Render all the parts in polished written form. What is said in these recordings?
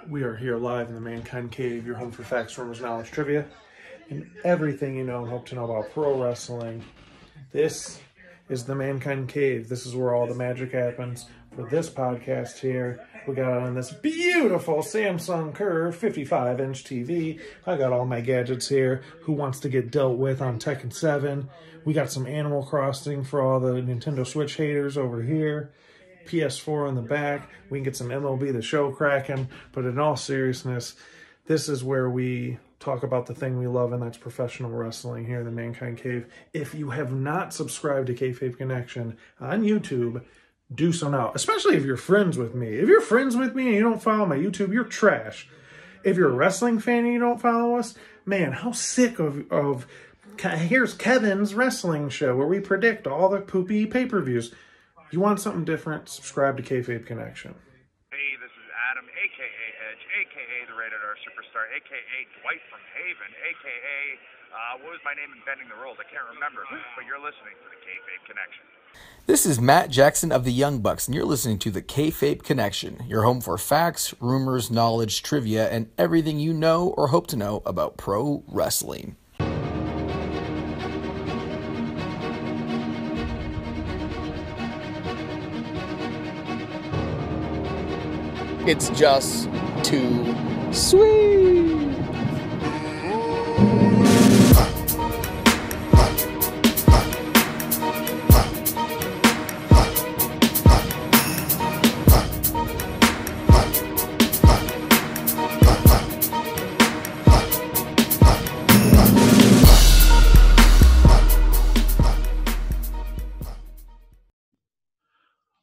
We are here live in the Mankind Cave, your home for facts, rumors, knowledge, trivia, and everything you know and hope to know about pro wrestling. This is the Mankind Cave. This is where all the magic happens. For this podcast here, we got on this beautiful Samsung Curve 55-inch TV. I got all my gadgets here. Who wants to get dealt with on Tekken 7? We got some Animal Crossing for all the Nintendo Switch haters over here. PS4 in the back. We can get some MLB The Show cracking. But in all seriousness, this is where we talk about the thing we love, and that's professional wrestling here in the Mankind Cave. If you have not subscribed to Kayfabe Connection on YouTube, do so now, especially if you're friends with me. If you're friends with me and you don't follow my YouTube, you're trash. If you're a wrestling fan and you don't follow us, man, how sick of here's Kevin's wrestling show where we predict all the poopy pay-per-views. You want something different, subscribe to Kayfabe Connection. Hey, this is Adam, a.k.a. Edge, a.k.a. the Rated R Superstar, a.k.a. Dwight from Haven, a.k.a. What was my name in Bending the Rules? I can't remember, but you're listening to the Kayfabe Connection. This is Matt Jackson of the Young Bucks, and you're listening to the Kayfabe Connection, your home for facts, rumors, knowledge, trivia, and everything you know or hope to know about pro wrestling. It's just too sweet.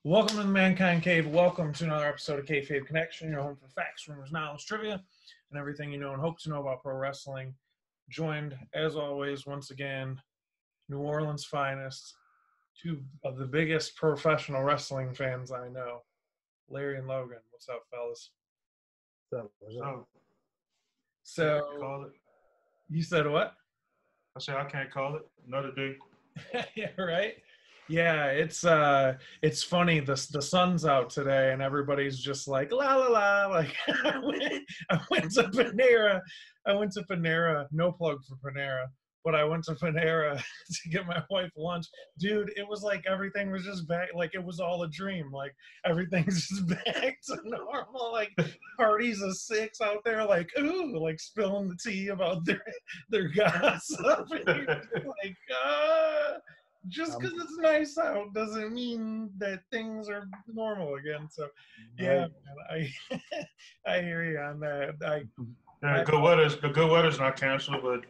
Welcome to the Mankind Cave. Welcome to another episode of Kayfabe Connection, your home for facts, rumors, knowledge, trivia, and everything you know and hope to know about pro wrestling. Joined, as always, once again, New Orleans' finest, two of the biggest professional wrestling fans I know, Larry and Logan. What's up, fellas? What's up? So, you said what? I said I can't call it. Another day. Yeah, right? Yeah, it's funny. The sun's out today, and everybody's just like la la la. Like I went to Panera. No plug for Panera, but I went to Panera to get my wife lunch. Dude, it was like everything was just back. Like it was all a dream. Like everything's just back to normal. Like parties of 6 out there. Like ooh, like spilling the tea about their gossip. And you're just like just because it's nice out doesn't mean that things are normal again. So, yeah, man, I hear you on that. The good weather's not canceled, but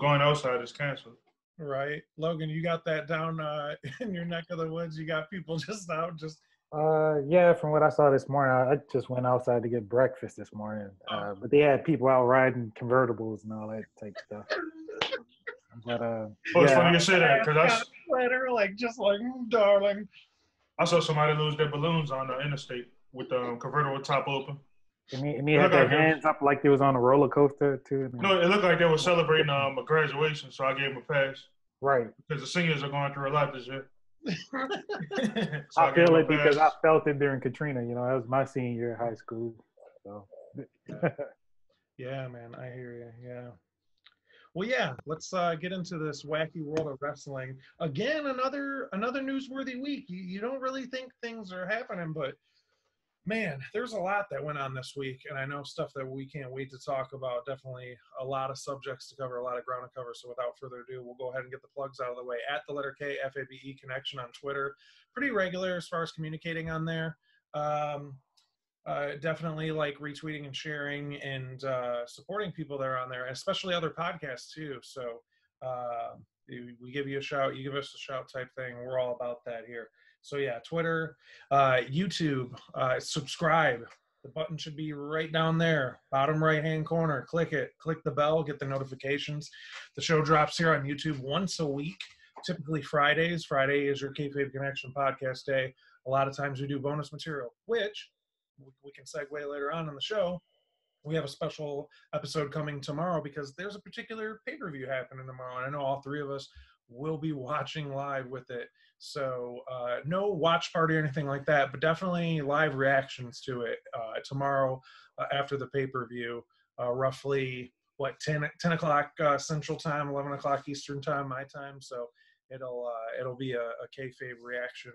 going outside is canceled. Right, Logan, you got that down in your neck of the woods. You got people just out, just. Yeah, from what I saw this morning, I just went outside to get breakfast this morning. But they had people out riding convertibles and all that type stuff. But it's funny you say that because I sweater, just like darling. I saw somebody lose their balloons on the interstate with the convertible top open. And he had their hands up like they was on a roller coaster too. No, it looked like they were celebrating a graduation, so I gave them a pass. Right. Because the seniors are going through a lot this year. So I feel it because I felt it during Katrina. You know, that was my senior year of high school. So. Yeah, man, I hear you. Yeah. Well, yeah, let's get into this wacky world of wrestling. Again, another newsworthy week. You don't really think things are happening, but, man, there's a lot that went on this week, and I know stuff that we can't wait to talk about. Definitely a lot of subjects to cover, a lot of ground to cover. So without further ado, we'll go ahead and get the plugs out of the way. At the letter K, F-A-B-E Connection on Twitter. Pretty regular as far as communicating on there. Definitely like retweeting and sharing and supporting people that are on there, especially other podcasts too. So we give you a shout, you give us a shout type thing. We're all about that here. So yeah, Twitter, YouTube, subscribe. The button should be right down there, bottom right-hand corner. Click it, click the bell, get the notifications. The show drops here on YouTube once a week, typically Fridays. Friday is your Kayfabe Connection podcast day. A lot of times we do bonus material, which we can segue later on in the show. We have a special episode coming tomorrow because there's a particular pay-per-view happening tomorrow. And I know all three of us will be watching live with it. So no watch party or anything like that, but definitely live reactions to it tomorrow after the pay-per-view, roughly, 10 o'clock Central Time, 11 o'clock Eastern Time, my time. So it'll be a kayfabe reaction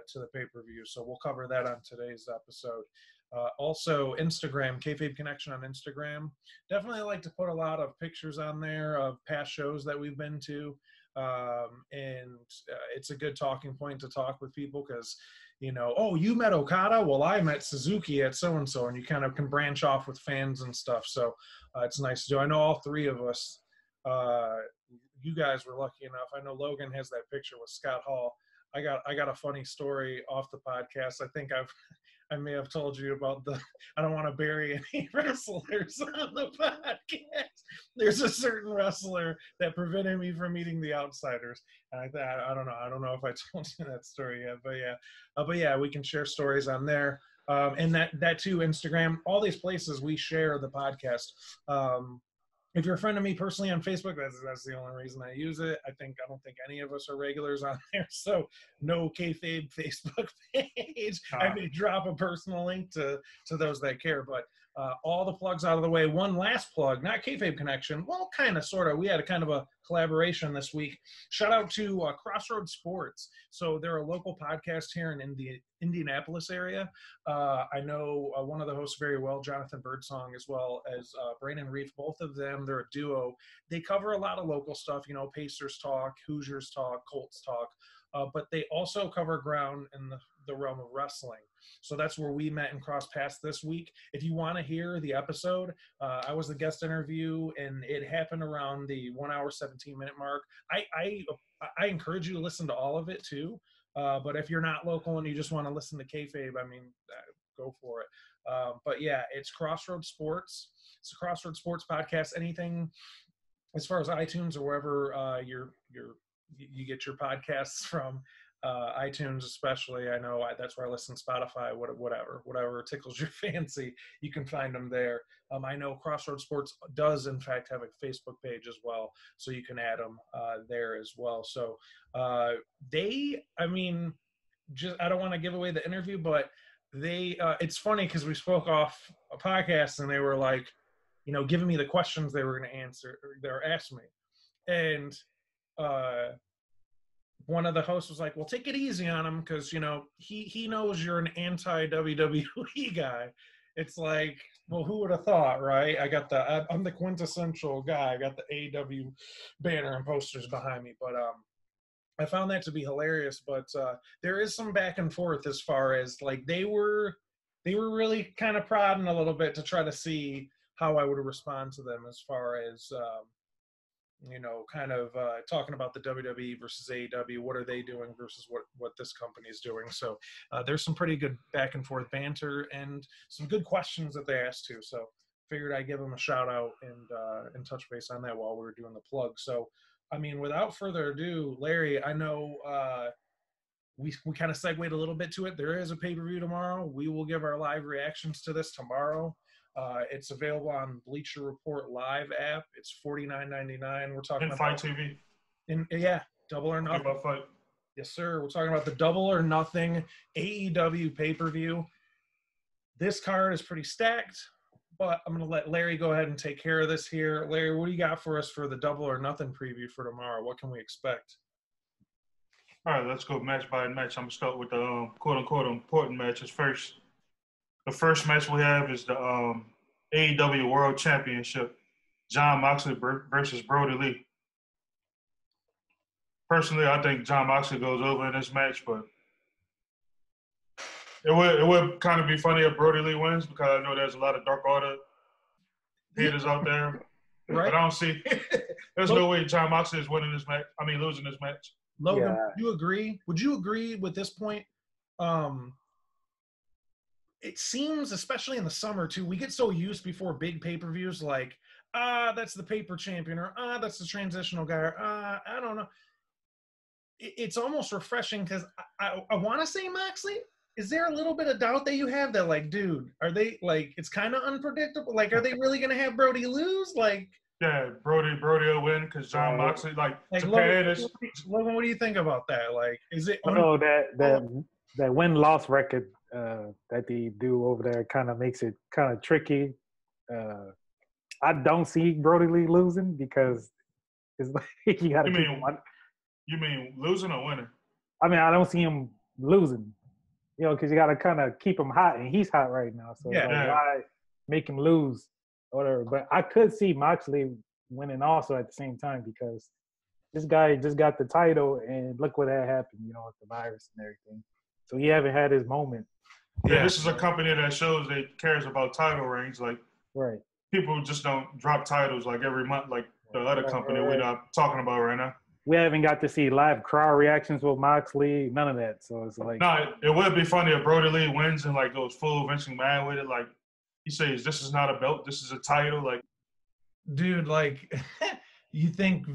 to the pay-per-view. So we'll cover that on today's episode. Also, Instagram, Kayfabe Connection on Instagram. Definitely like to put a lot of pictures on there of past shows that we've been to. And it's a good talking point to talk with people because, oh, you met Okada? Well, I met Suzuki at so-and-so, and you kind of can branch off with fans and stuff. So it's nice to do. I know all three of us, you guys were lucky enough. I know Logan has that picture with Scott Hall. I got a funny story off the podcast. I think I may have told you about I don't want to bury any wrestlers on the podcast. There's a certain wrestler that prevented me from meeting the Outsiders. And I don't know if I told you that story yet, but yeah, we can share stories on there. And that too, Instagram, all these places we share the podcast. If you're a friend of me personally on Facebook, that's the only reason I use it. I don't think any of us are regulars on there, so no kayfabe Facebook page. I may drop a personal link to those that care, but all the plugs out of the way. One last plug, not Kayfabe Connection. Well, kind of, sort of. We had a kind of a collaboration this week. Shout out to Crossroads Sports. So they're a local podcast here in the Indianapolis area. I know one of the hosts very well, Jonathan Birdsong, as well as Brandon Reef. Both of them, they're a duo. They cover a lot of local stuff, Pacers talk, Hoosiers talk, Colts talk, but they also cover ground in the realm of wrestling. So that's where we met and crossed paths this week. If you want to hear the episode, I was the guest interview, and it happened around the 1 hour, 17-minute mark. I encourage you to listen to all of it too. But if you're not local and you just want to listen to kayfabe, go for it. But yeah, it's Crossroads Sports. It's a Crossroads Sports podcast. Anything as far as iTunes or wherever you get your podcasts from, iTunes especially. I know that's where I listen, Spotify, whatever tickles your fancy, you can find them there. I know Crossroads Sports does in fact have a Facebook page as well, so you can add them there as well. So I don't want to give away the interview, but it's funny because we spoke off a podcast and they were like, giving me the questions they were going to answer, they were asking me. And one of the hosts was like, well, take it easy on him because, he knows you're an anti-WWE guy. It's like, well, who would have thought, right? I'm the quintessential guy. I got the AEW banner and posters behind me. But I found that to be hilarious. But there is some back and forth as far as, like, they were really kind of prodding a little bit to try to see how I would respond to them as far as talking about the WWE versus AEW. What are they doing versus what this company is doing? So there's some pretty good back and forth banter and some good questions that they asked too. So figured I'd give them a shout out and touch base on that while we were doing the plug. So, without further ado, Larry, I know we kind of segued a little bit to it. There is a pay-per-view tomorrow. We will give our live reactions to this tomorrow. It's available on Bleacher Report Live app. It's $49.99. We're talking about Fight TV. Double or Nothing. About Fight. Yes, sir. We're talking about the Double or Nothing AEW pay-per-view. This card is pretty stacked, but I'm going to let Larry go ahead and take care of this here. Larry, what do you got for us for the Double or Nothing preview for tomorrow? What can we expect? All right, let's go match by match. I'm going to start with the quote-unquote important matches first. The first match we have is the AEW World Championship, Jon Moxley versus Brody Lee. Personally, I think Jon Moxley goes over in this match, but it would kind of be funny if Brody Lee wins because I know there's a lot of Dark Order haters out there. Right. But I don't see – there's no way Jon Moxley is losing this match. Logan, do you agree? Would you agree with this point? It seems, especially in the summer, too, we get so used before big pay-per-views like, that's the paper champion, or that's the transitional guy, or I don't know. It's almost refreshing because I want to say Moxley. Is there a little bit of doubt that you have that, like, dude, are they, like, it's kind of unpredictable? Like, are they really going to have Brody lose? Like, Yeah, Brody will win because John Moxley, like Japan is. Logan, what do you think about that? Like, is it? Oh, that win-loss record that they do over there kind of makes it kind of tricky. I don't see Brody Lee losing because it's like you got to keep him on. You mean losing or winning? I mean, I don't see him losing, because you got to kind of keep him hot, and he's hot right now. So why make him lose or whatever? But I could see Moxley winning also at the same time because this guy just got the title, and look what had happened, with the virus and everything. So he haven't had his moment. Yeah, this is a company that shows that cares about title reigns. Like, right. People just don't drop titles like every month like the other company we're not talking about right now. We haven't got to see live crowd reactions with Moxley, none of that. So it's like, no, it would be funny if Brody Lee wins and like goes full Vince McMahon with it. Like he says, "This is not a belt, this is a title." Like, dude, like, you think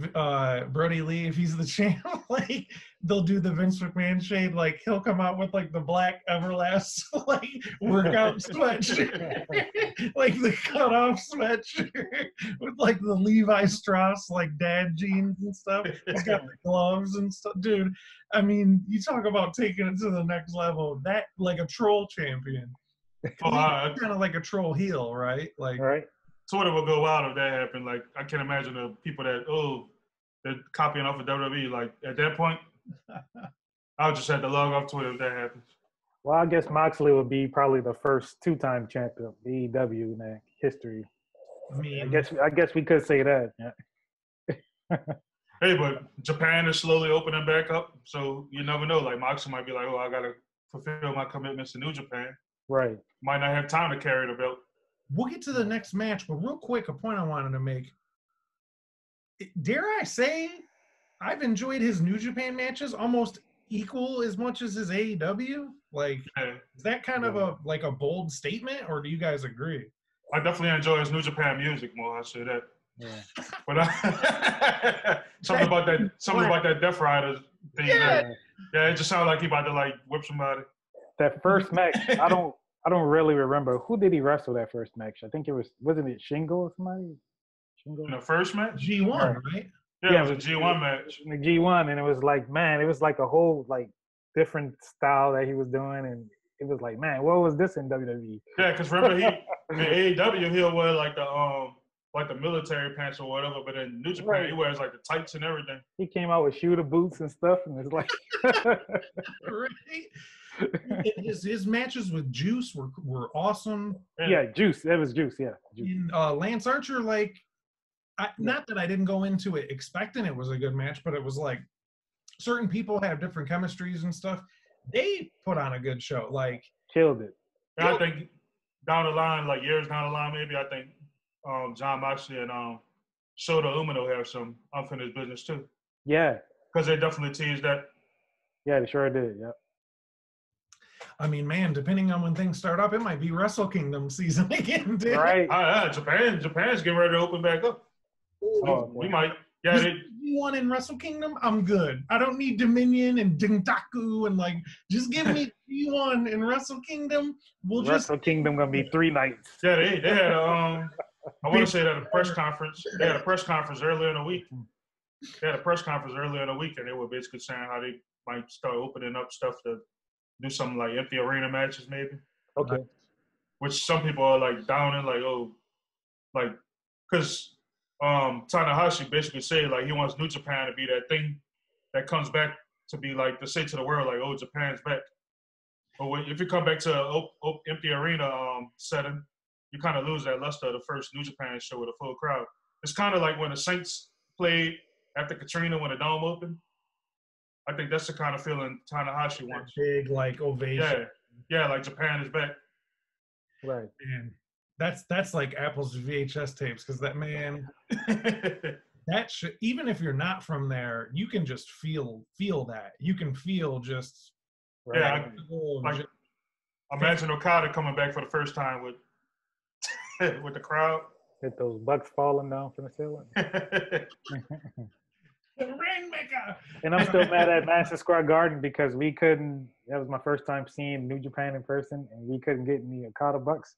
Brody Lee, if he's the champ, like they'll do the Vince McMahon shade, like he'll come out with like the black Everlast like workout sweatshirt, like the cutoff sweatshirt with like the Levi Strauss like dad jeans and stuff. He's got the gloves and stuff, dude. I mean, you talk about taking it to the next level. That like a troll champion, kind of like a troll heel, right? Like, right. Twitter will go wild if that happened. Like, I can't imagine the people that, they're copying off of WWE. Like, at that point, I'll just have to log off Twitter if that happens. Well, I guess Moxley would be probably the first two-time champion of AEW in that history. I guess we could say that. Yeah. Hey, but Japan is slowly opening back up, so you never know. Like, Moxley might be like, I got to fulfill my commitments to New Japan. Right. Might not have time to carry the belt. We'll get to the next match, but real quick, a point I wanted to make. Dare I say, I've enjoyed his New Japan matches almost equal as much as his AEW. Like, is that kind of a bold statement, or do you guys agree? I definitely enjoy his New Japan music more. I say that. Yeah. But something about that Death Rider thing. Yeah, it just sounded like he about to like whip somebody. That first match, I don't really remember. Who did he wrestle that first match? I think wasn't it Shingo or somebody? Shingo? In the first match? G1, right? Yeah, it was a G1 match. The G1, and it was like, man, it was like a whole like different style that he was doing, and it was like, man, what was this in WWE? Yeah, because remember in AEW he'll wear like the military pants or whatever, but in New Japan he wears like the tights and everything. He came out with shooter boots and stuff, and it's like right. His matches with Juice were awesome. Yeah, Juice. That was Juice. Yeah. Juice. Lance Archer, like, not that I didn't go into it expecting it was a good match, but it was like certain people have different chemistries and stuff. They put on a good show. Like, killed it. And I think down the line, like years down the line, maybe I think John Moxley and Shota Umino have some unfinished business too. Yeah. Because they definitely teased that. Yeah, they sure did. Yep. I mean, man, depending on when things start up, it might be Wrestle Kingdom season again, dude. Right. Japan's getting ready to open back up. We might. Yeah, one in Wrestle Kingdom, I'm good. I don't need Dominion and Dintaku and like, just give me G1 in Wrestle Kingdom. Wrestle Kingdom gonna be 3 nights. Yeah, they had I want to say that a press conference. They had a press conference earlier in the week. And they were basically saying how they might start opening up stuff to do some like empty arena matches, maybe. Okay. Which some people are like downing, like, because Tanahashi basically said like he wants New Japan to be that thing that comes back to be like to say to the world like, oh, Japan's back. But if you come back to an empty arena setting, you kind of lose that luster of the first New Japan show with a full crowd. It's kind of like when the Saints played after Katrina when the Dome opened. I think that's the kind of feeling Tanahashi wants. Big like ovation. Yeah, like Japan is back. Right. And that's like apples to VHS tapes because that man, that even if you're not from there, you can just feel that. You can feel just. Yeah, imagine Okada coming back for the first time with the crowd. Hit those bucks falling down from the ceiling. The Rainmaker. And I'm still mad at Madison Square Garden because we couldn't. That was my first time seeing New Japan in person, and we couldn't get any Okada bucks.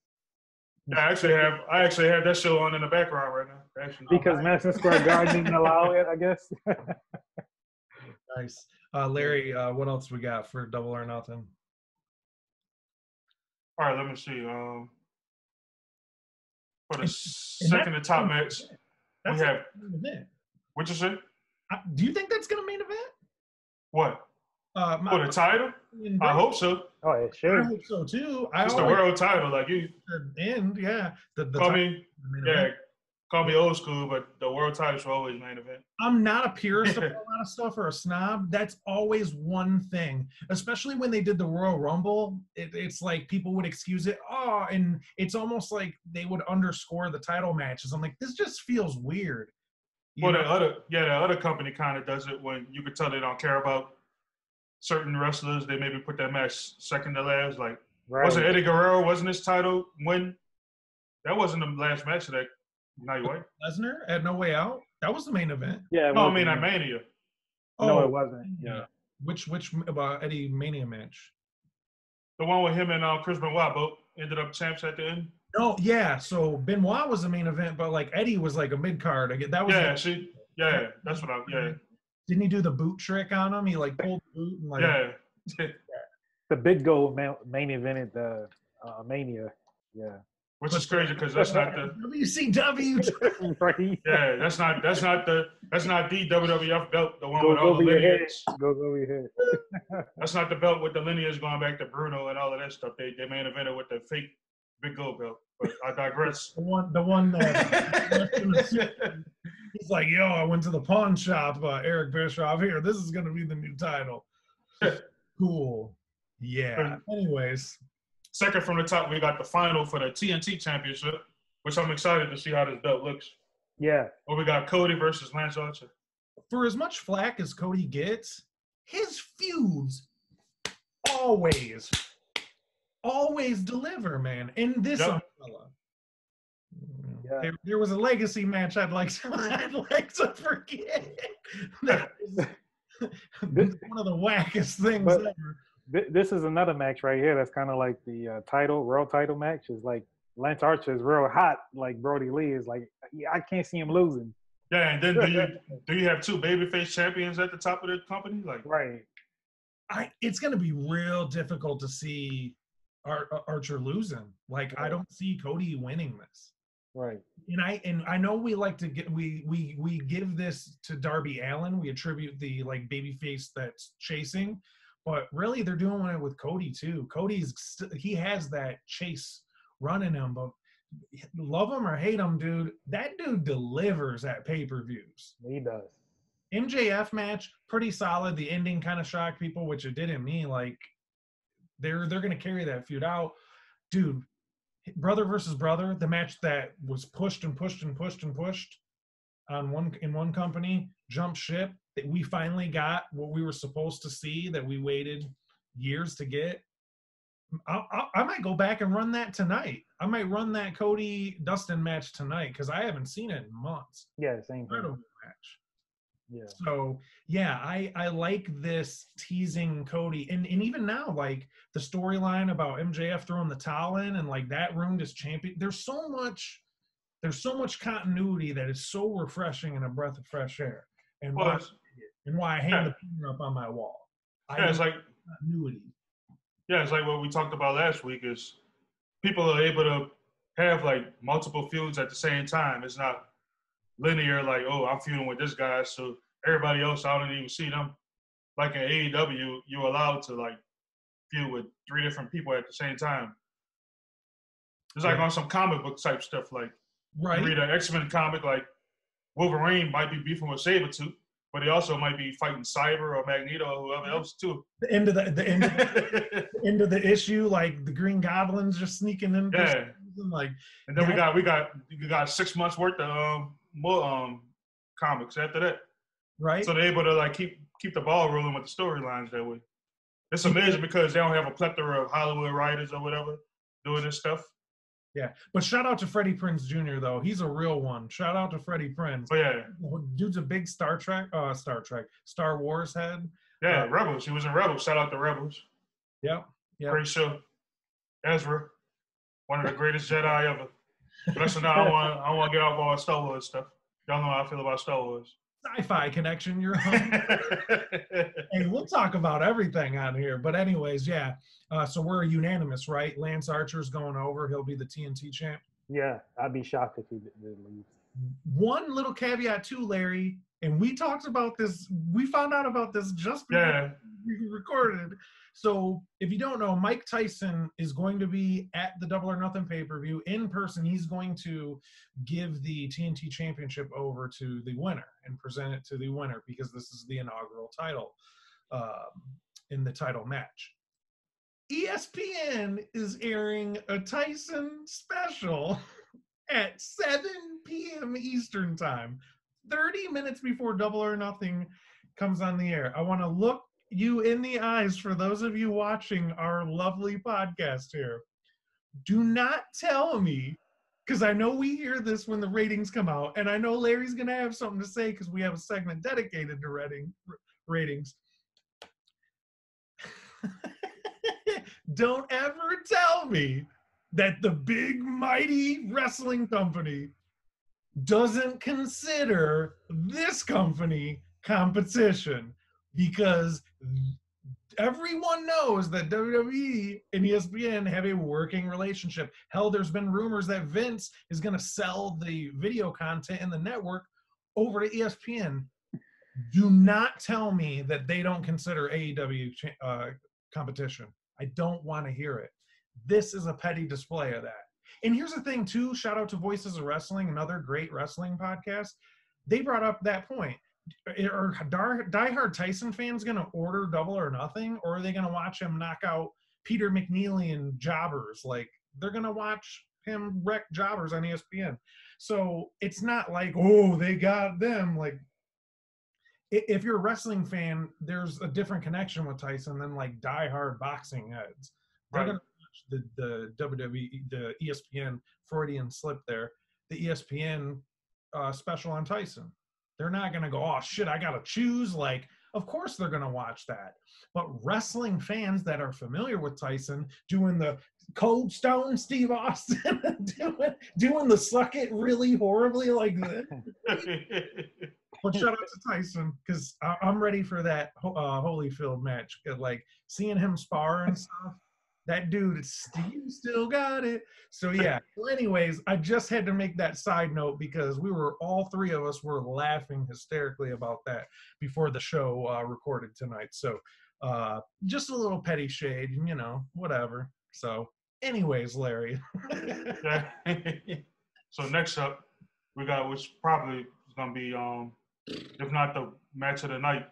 I actually have that show on in the background right now. Actually. Because Madison Square Garden didn't allow it, I guess. Nice. Larry, what else we got for Double or Nothing? All right, let me see. For the second to top match, we have. What you say? Do you think that's going to main event? What? For the title? I hope so. Oh, it should. I hope so too. It's the world title, like you. And yeah, call me old school, but the world title should always main event. I'm not a purist of a lot of stuff or a snob. That's always one thing, especially when they did the Royal Rumble. It's like people would excuse it. Oh, and it's almost like they would underscore the title matches. I'm like, this just feels weird. The other company kind of does it when you could tell they don't care about certain wrestlers. They maybe put that match second to last. Like, wasn't Eddie Guerrero, wasn't his title win? That wasn't the last match of that night, right? Lesnar at No Way Out? That was the main event. Yeah. No, I mean at Mania. No, it wasn't. Yeah. Which Eddie Mania match? The one with him and Chris Benoit both ended up champs at the end. Oh yeah, so Benoit was the main event, but like Eddie was like a mid card. That was that's what I Didn't he do the boot trick on him? He like pulled the boot and like The big goal main event at the Mania. Yeah. Which is crazy because that's not the WCW. Right. Yeah, that's not the WWF belt, the one with all over the your head. lineage. Goes over your head. That's not the belt with the lineage going back to Bruno and all of that stuff. They main evented with the fake big gold belt. But I digress. the one that he's like, yo, I went to the pawn shop, Eric Bischoff. Here, this is gonna be the new title. Cool. Yeah. Anyways. Second from the top, we got the final for the TNT Championship, which I'm excited to see how this belt looks. Yeah. Well, we got Cody versus Lance Archer. For as much flack as Cody gets, his feuds always deliver, man. In this umbrella. Yeah. There was a legacy match I'd like to forget. That was one of the wackest things ever. This is another match right here that's kind of like the world title match. Is like Lance Archer is real hot, like Brody Lee is like, I can't see him losing. Yeah, and then do you have two babyface champions at the top of the company? Like, right. It's going to be real difficult to see Archer losing. Like, I don't see Cody winning this. Right. And I know we like to we give this to Darby Allin. We attribute the like babyface that's chasing. But really, they're doing it with Cody too. He has that chase running him, but love him or hate him, dude, that dude delivers at pay-per-views. He does. MJF match, pretty solid. The ending kind of shocked people, which it didn't mean. Like they're gonna carry that feud out, dude. Brother versus brother, the match that was pushed and pushed and pushed and pushed in one company, jump ship. That we finally got what we were supposed to see, that we waited years to get. I might go back and run that tonight. I might run that Cody Dustin match tonight because I haven't seen it in months. Yeah, same thing. Incredible match. Yeah. So yeah, I like this teasing Cody, and even now, like the storyline about MJF throwing the towel in and like that ruined his champion. There's so much continuity that is so refreshing and a breath of fresh air. And why I hang the picture up on my wall. It's like continuity. Yeah, it's like what we talked about last week is people are able to have like multiple feuds at the same time. It's not linear, like, oh, I'm feuding with this guy, so everybody else, I don't even see them. Like in AEW, you're allowed to like feud with 3 different people at the same time. It's like on some comic book type stuff, like you read an X-Men comic, like Wolverine might be beefing with Sabretooth, but he also might be fighting Cyber or Magneto or whoever else too. The end of the issue, like the Green Goblin's just sneaking in. Yeah. And then we got 6 months worth of more comics after that. Right. So they're able to like keep the ball rolling with the storylines that way. It's amazing because they don't have a plethora of Hollywood writers or whatever doing this stuff. Yeah, but shout out to Freddie Prinze Jr. though. He's a real one. Shout out to Freddie Prinze. Oh yeah, dude's a big Star Wars head. Yeah, Rebels. He was in Rebels. Shout out to Rebels. Yep. Great show. Ezra, one of the greatest Jedi ever. Listen, now I want to get off all Star Wars stuff. Y'all know how I feel about Star Wars. Sci-Fi Connection, you're home. Hey, we'll talk about everything on here. But anyways, yeah. So we're unanimous, right? Lance Archer's going over. He'll be the TNT champ. Yeah, I'd be shocked if he did leave. One little caveat too, Larry, and we talked about this. We found out about this just before we recorded. So if you don't know, Mike Tyson is going to be at the Double or Nothing pay-per-view in person. He's going to give the TNT championship over to the winner and present it to the winner because this is the inaugural title in the title match. ESPN is airing a Tyson special at 7 p.m. Eastern time, 30 minutes before Double or Nothing comes on the air. I want to look you in the eyes for those of you watching our lovely podcast here. Do not tell me, because I know we hear this when the ratings come out, and I know Larry's going to have something to say because we have a segment dedicated to ratings. Don't ever tell me that the big, mighty wrestling company doesn't consider this company competition, because everyone knows that WWE and ESPN have a working relationship. Hell, there's been rumors that Vince is going to sell the video content in the network over to ESPN. Do not tell me that they don't consider AEW competition. I don't want to hear it. This is a petty display of that. And here's the thing, too. Shout out to Voices of Wrestling, another great wrestling podcast. They brought up that point. Are diehard Tyson fans going to order Double or Nothing, or are they going to watch him knock out Peter McNeely and jobbers? Like, they're going to watch him wreck jobbers on ESPN. So it's not like, oh, they got them. Like, if you're a wrestling fan, there's a different connection with Tyson than like diehard boxing heads. They're going to watch the WWE, the ESPN Freudian slip there, the ESPN special on Tyson. They're not going to go, oh, shit, I got to choose. Like, of course they're going to watch that. But wrestling fans that are familiar with Tyson doing the Cold Stone Steve Austin, doing the suck it really horribly like that. But shout out to Tyson, because I'm ready for that Holyfield match. Like, seeing him spar and stuff. That dude, Steve still got it. So, yeah. Well, anyways, I just had to make that side note because all three of us were laughing hysterically about that before the show recorded tonight. So, just a little petty shade, whatever. So, anyways, Larry. So, next up, we got, which probably is going to be, if not the match of the night,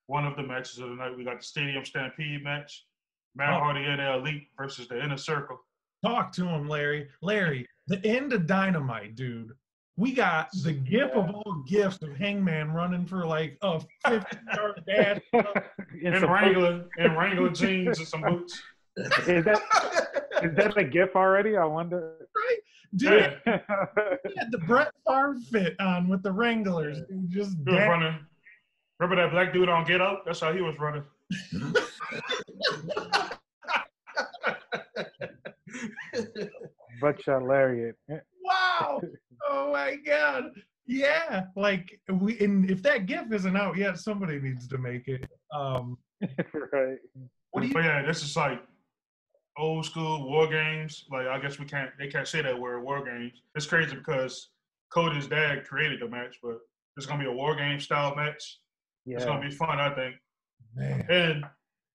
one of the matches of the night, we got the Stadium Stampede match. Matt Hardy and the Elite versus the Inner Circle. Talk to him, Larry. Larry, the end of Dynamite, dude. We got the gift of all gifts of Hangman running for like a 50-yard dash. in Wrangler jeans and some boots. Is that a gif already? I wonder. Right? Dude, he had the Brett Favre fit on with the Wranglers. Dude, just he was running. Remember that black dude on Get Up? That's how he was running. Buckshot lariat. Wow! Oh my God! Yeah, like if that GIF isn't out yet, somebody needs to make it. Right. But yeah, this is like old school war games. Like, I guess they can't say that word, war games. It's crazy because Cody's dad created the match, but it's gonna be a war game style match. Yeah. It's gonna be fun, I think. Man. And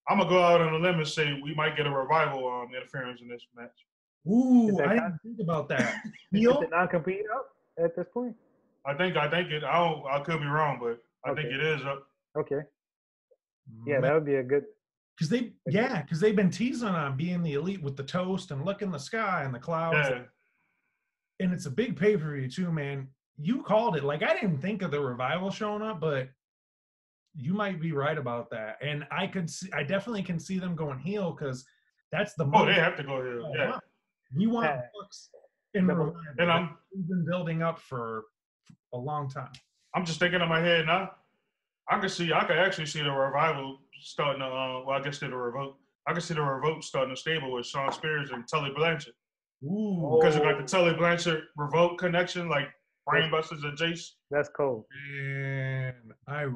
I'm gonna go out on a limb and say we might get a revival interference in this match. Ooh, I didn't think about that. Is it non-compete up at this point? I think it. I could be wrong, but I think it is up. Okay. Yeah, that would be a good. Because they've been teasing on being the Elite with the toast and look in the sky and the clouds. Yeah. And it's a big pay-per-view too, man. You called it. Like, I didn't think of the revival showing up, but you might be right about that. And I definitely can see them going heel because that's the moment. Oh, they have to go heel. Yeah. We want books in revival. And we've been building up for a long time. I'm just thinking in my head now. I could actually see the revival starting to, I guess they're the revolt. I could see the revolt starting a stable with Shawn Spears and Tully Blanchard. Ooh, because you got the Tully Blanchard Revolt connection, like Brainbusters and Jace. That's cool. man, I'd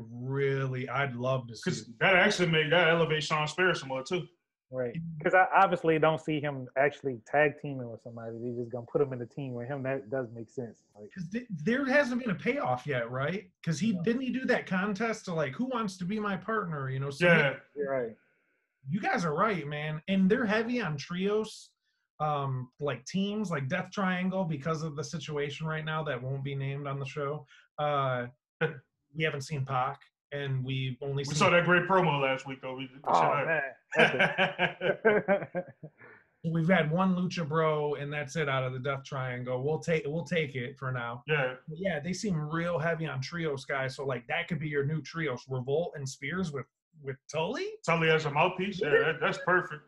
love to see Because it. that actually made that elevate Shawn Spears some more too. Right. Because I obviously don't see him actually tag teaming with somebody. They're just going to put him in a team with him. That does make sense. Like, Because there hasn't been a payoff yet, right? Because didn't he do that contest to like, who wants to be my partner? You know, so Yeah. you're right. you guys are right, man. And they're heavy on trios, like teams, like Death Triangle, because of the situation right now that won't be named on the show. We haven't seen Pac, and we've only We seen. saw that great promo last week though. We've had one Lucha Bro, and that's it out of the Death Triangle. We'll take it for now. Yeah. But yeah, they seem real heavy on trios, guys. So like that could be your new trios: Revolt and Spears with Tully. Tully as a mouthpiece. Yeah, that's perfect.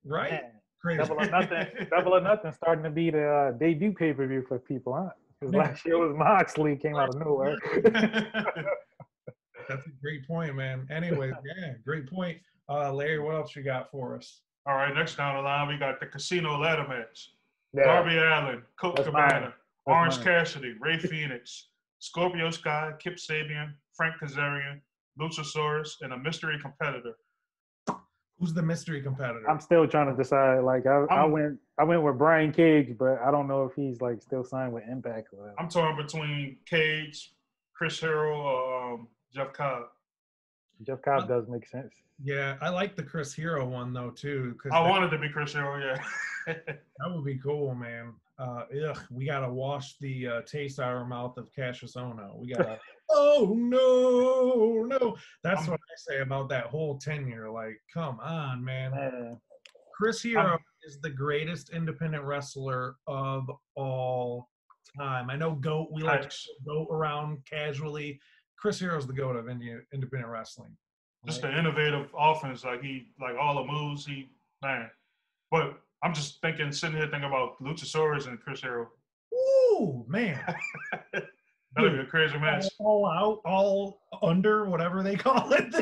Right? Man. Crazy. Double or Nothing starting to be the debut pay-per-view for people, huh? Because last year was Moxley, came out of nowhere. That's a great point, man. Anyways, yeah, great point. Larry, what else you got for us? All right, next down the line, we got the Casino Ladder Match. Yeah. Darby Allin, Colt That's Cabana, mine. Orange mine. Cassidy, Ray Phoenix, Scorpio Sky, Kip Sabian, Frank Kazarian, Luchasaurus, and a mystery competitor. Who's the mystery competitor? I'm still trying to decide. Like I went with Brian Cage, but I don't know if he's like still signed with Impact or whatever. I'm torn between Cage, Chris Hero, or Jeff Cobb. Jeff Cobb does make sense. Yeah, I like the Chris Hero one though too. I wanted to be Chris Hero, yeah. That would be cool, man. We gotta wash the taste out of our mouth of Cassius Ohno. We gotta. Oh no! That's what I say about that whole tenure. Like, come on, man. Chris Hero is the greatest independent wrestler of all time. I know GOAT. We like to go around casually. Chris Hero's the GOAT of independent wrestling. Just the innovative offense, like all the moves, man. But I'm just sitting here thinking about Luchasaurus and Chris Hero. Ooh, man. That'd be a crazy match. All out, all under, whatever they call it.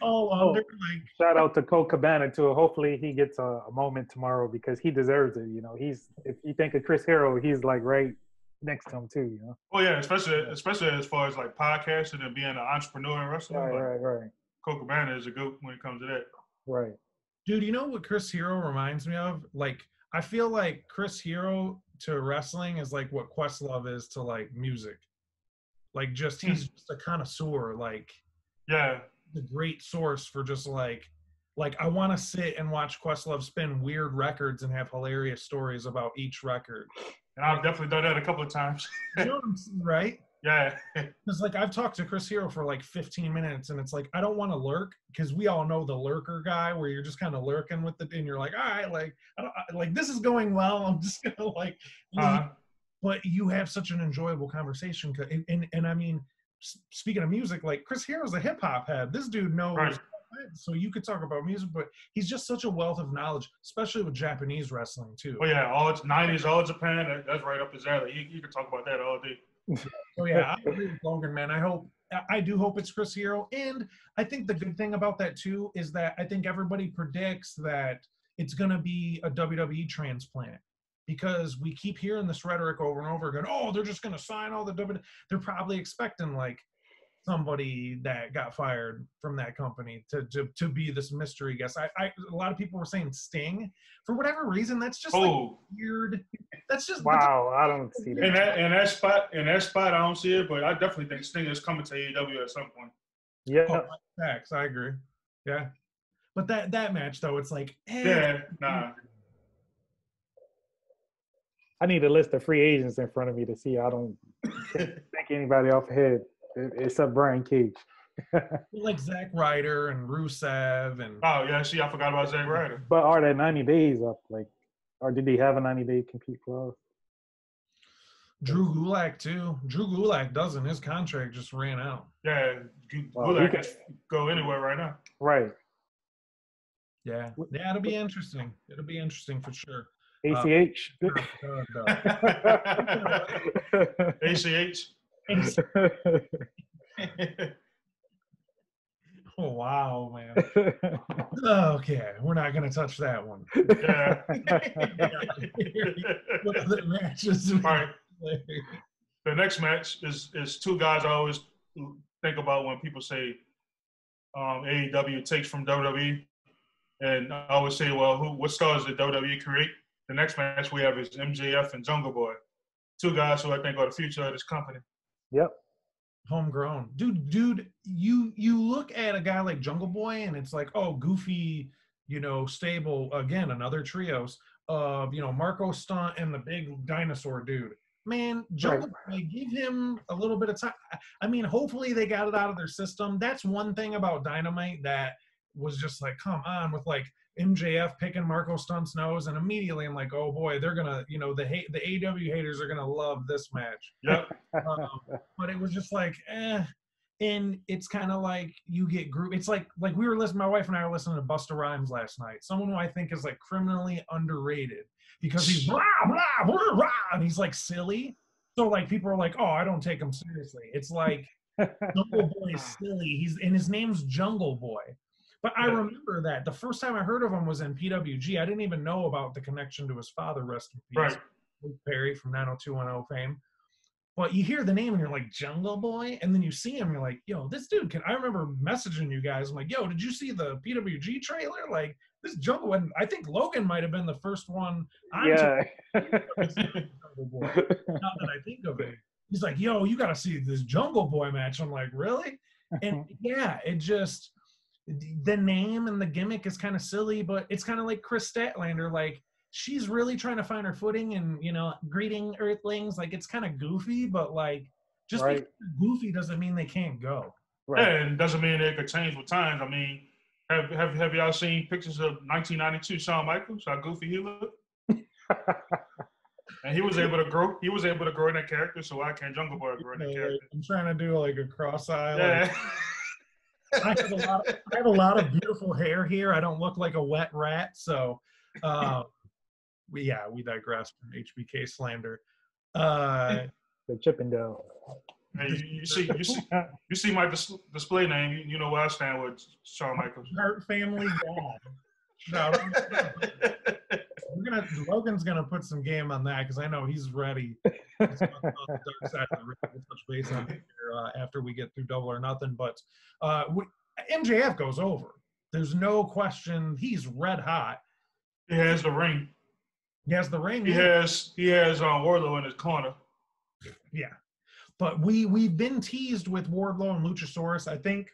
All under. Like. Shout out to Colt Cabana too. Hopefully he gets a moment tomorrow because he deserves it. You know, if you think of Chris Hero, he's like right next to him too. You know. Oh yeah, especially as far as like podcasting and being an entrepreneur and wrestling. Right. Colt Cabana is a goat when it comes to that. Right. Dude, you know what Chris Hero reminds me of? Like, I feel like Chris Hero to wrestling is like what Questlove is to like music. Like he's just a connoisseur, like the great source for just like I want to sit and watch Questlove spin weird records and have hilarious stories about each record. And I've definitely done that a couple of times. You know what I'm saying, right? Yeah. Because like I've talked to Chris Hero for like 15 minutes and it's like I don't want to lurk because we all know the lurker guy where you're just kind of lurking with it and you're like, all right, like this is going well. I'm just gonna like but you have such an enjoyable conversation. And I mean, speaking of music, like Chris Hero's a hip hop head. This dude knows. Right. So you could talk about music, but he's just such a wealth of knowledge, especially with Japanese wrestling too. Oh yeah, all it's 90s, all Japan. That's right up his alley. You can talk about that all day. So yeah, I agree with Logan, man. I do hope it's Chris Hero, and I think the good thing about that too is that I think everybody predicts that it's gonna be a WWE transplant because we keep hearing this rhetoric over and over again. Oh, they're just gonna sign all the WWE. They're probably expecting like somebody that got fired from that company to be this mystery guest. A lot of people were saying Sting for whatever reason. That's just like weird. That's just wow. I don't see that. In that spot, I don't see it, but I definitely think Sting is coming to AEW at some point. Yeah, facts. I agree. Yeah, but that match though, it's like nah. I need a list of free agents in front of me to see. I don't think anybody off the head. Except Brian Cage. Like Zack Ryder and Rusev and I forgot about Zack Ryder. But are there 90 days up? Like, or did he have a 90-day compete clause? Drew Gulak too. Drew Gulak doesn't. His contract just ran out. Yeah, Gulak can go anywhere right now. Right. Yeah, it'll be interesting. It'll be interesting for sure. ACH. ACH. Oh, wow, man. Okay, we're not going to touch that one. Yeah. What other matches? All right. The next match is two guys I always think about when people say AEW takes from WWE. And I always say, well, what stars did WWE create? The next match we have is MJF and Jungle Boy. Two guys who I think are the future of this company. Yep. Homegrown. Dude, you look at a guy like Jungle Boy and it's like, oh, goofy, stable, again, another trios of, Marco Stunt and the big dinosaur dude. Man, Jungle Boy, give him a little bit of time. I mean, hopefully they got it out of their system. That's one thing about Dynamite that was just like, come on, with like MJF picking Marco Stunt's nose, and immediately I'm like, oh boy, they're gonna, the AEW haters are gonna love this match. Yep. But it was just like, and it's kind of like you get group. It's like we were listening. My wife and I were listening to Busta Rhymes last night. Someone who I think is like criminally underrated because he's blah blah blah blah, and he's like silly. So like people are like, oh, I don't take him seriously. It's like Jungle Boy is silly. His name's Jungle Boy. But I remember that the first time I heard of him was in PWG. I didn't even know about the connection to his father, rest in peace, Right. Luke Perry from 90210 fame. But you hear the name and you're like, Jungle Boy? And then you see him, you're like, yo, this dude can. I remember messaging you guys. I'm like, yo, did you see the PWG trailer? Like, this Jungle Boy. I think Logan might have been the first one. Yeah. Jungle Boy. Now that I think of it. He's like, yo, you got to see this Jungle Boy match. I'm like, really? And yeah, it just, the name and the gimmick is kind of silly, but it's kind of like Chris Statlander. Like, she's really trying to find her footing and, greeting Earthlings. Like, it's kind of goofy, but like, just because they're goofy doesn't mean they can't go. Right. Yeah, and doesn't mean they could change with times. I mean, have y'all seen pictures of 1992 Shawn Michaels? How goofy he looked? And he was able to grow. He was able to grow in that character. So why can't Jungle Boy grow in that character? I'm trying to do like a cross-eye. Yeah. Like, I have a lot of beautiful hair here. I don't look like a wet rat. So, we digress from HBK slander. The Chippendale. Hey, you see my display name. You know where I stand with Shawn Michaels. Hart family God. Logan's gonna put some game on that because I know he's ready. He's on the dark side of the ring. We'll touch base on it here, after we get through Double or Nothing. But MJF goes over. There's no question. He's red hot. He has the ring. He has the ring. He has Wardlow in his corner. Yeah, but we've been teased with Wardlow and Luchasaurus. I think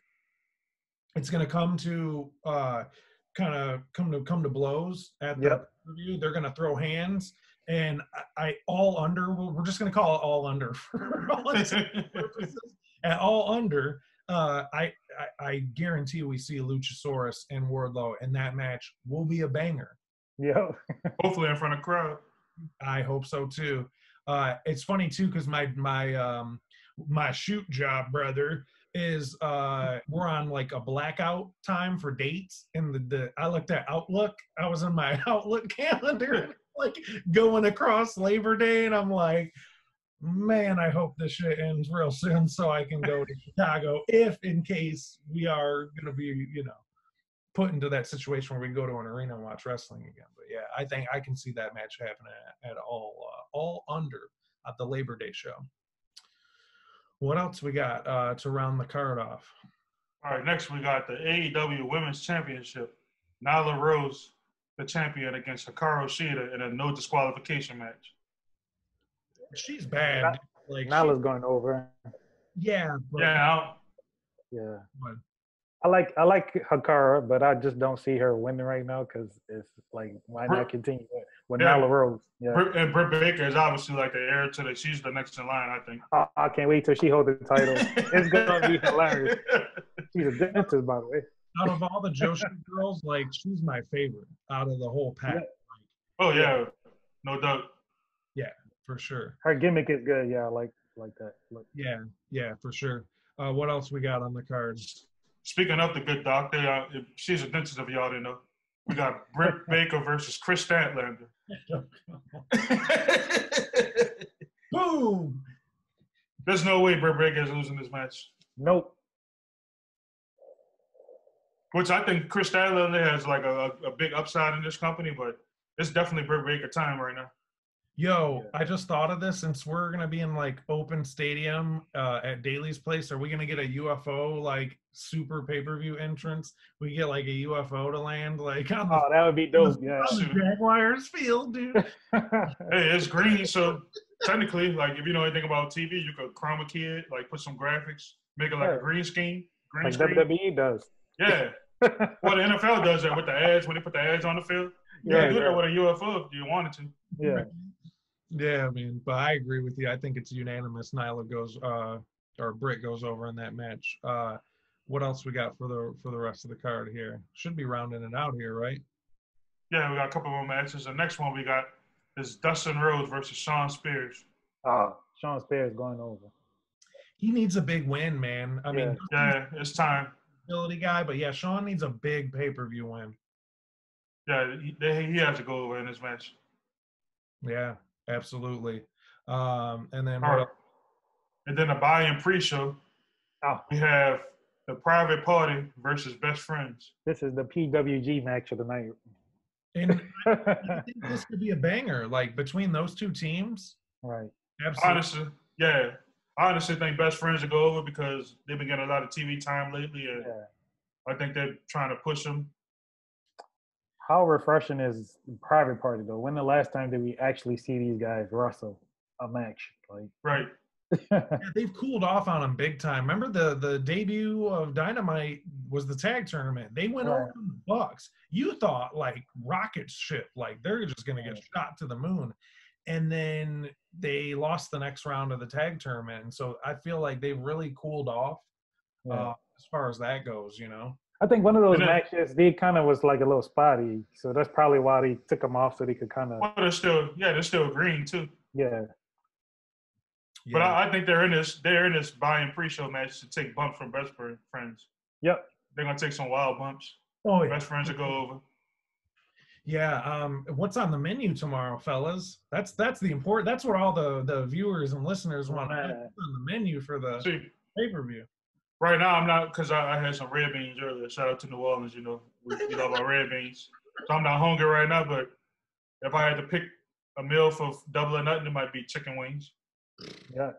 it's going to come to come to blows at the review. They're going to throw hands, and all under. We're just going to call it all under for all purposes. At all under, I guarantee we see Luchasaurus and Wardlow, and that match will be a banger. Yeah. Hopefully in front of crowd. I hope so too. It's funny too because my shoot job, brother, is we're on like a blackout time for dates, and I looked at Outlook. I was in my Outlook calendar, like going across Labor Day, and I'm like, man, I hope this shit ends real soon so I can go to Chicago if in case we are gonna be, put into that situation where we can go to an arena and watch wrestling again. But yeah, I think I can see that match happening at all under at the Labor Day show. What else we got to round the card off? All right, next we got the AEW Women's Championship. Nyla Rose, the champion, against Hikaru Shida in a no disqualification match. She's bad. Like Nyla's going over. Yeah. Yeah. But, I like Hikaru, but I just don't see her winning right now because it's like, why not continue with Nyla Rose? Yeah. And Britt Baker is obviously like the heir to she's the next in line, I think. I can't wait till she holds the title. It's gonna be hilarious. She's a dentist, by the way. Out of all the Joshi girls, like she's my favorite out of the whole pack. Yeah. Oh yeah, no doubt. Yeah, for sure. Her gimmick is good. Yeah, I like that. Yeah, for sure. What else we got on the cards? Speaking of the good doctor, she's a dentist if y'all didn't know. We got Britt Baker versus Chris Statlander. Boom! There's no way Britt Baker is losing this match. Nope. Which I think Chris Statlander has like a big upside in this company, but it's definitely Britt Baker time right now. Yo, I just thought of this. Since we're gonna be in like open stadium at Daly's place, are we gonna get a UFO like super pay-per-view entrance? We get like a UFO to land like on the, that would be dope. Yeah, on the Jaguars field, dude. Hey, it's green, so technically, like if you know anything about TV, you could chroma key it, like put some graphics, make it like a green screen. Like WWE does. Yeah. Well, the NFL does that with the ads when they put the ads on the field. You can do that with a UFO if you wanted to. Yeah. Yeah, man. But I agree with you. I think it's unanimous. Nyla goes, or Britt goes over in that match. What else we got for the rest of the card here? Should be rounding it out here, right? Yeah, we got a couple more matches. The next one we got is Dustin Rhodes versus Shawn Spears. Shawn Spears going over. He needs a big win, man. I mean, it's time. Ability guy, but yeah, Shawn needs a big pay-per-view win. Yeah, he has to go over in this match. Yeah, absolutely. And then and then the buy-in pre-show. We have the Private Party versus Best Friends. This is the PWG match of the night. And I think this could be a banger, like between those two teams. Right. Absolutely. I honestly think Best Friends will go over because they've been getting a lot of TV time lately, and I think they're trying to push them. How refreshing is Private Party, though? When the last time did we actually see these guys wrestle a match? Like, right. They've cooled off on them big time. Remember the debut of Dynamite was the tag tournament. They went over the Bucks. You thought like rocket ship, like they're just going to get shot to the moon. And then they lost the next round of the tag tournament. And so I feel like they've really cooled off as far as that goes, you know. I think one of those matches, they kind of was like a little spotty. So that's probably why they took them off so they could kind of. Well, they're still green too. Yeah. But I think they're in this buy-in pre-show match to take bumps from Best Friends. Yep. They're gonna take some wild bumps. Oh, yeah. Best Friends will go over. Yeah. What's on the menu tomorrow, fellas? That's the important. That's what all the viewers and listeners want to know. What's on the menu for the pay-per-view? Right now, I'm not, because I had some red beans earlier. Shout out to New Orleans, you know. We love our red beans. So I'm not hungry right now, but if I had to pick a meal for double or nothing, it might be chicken wings. Yeah.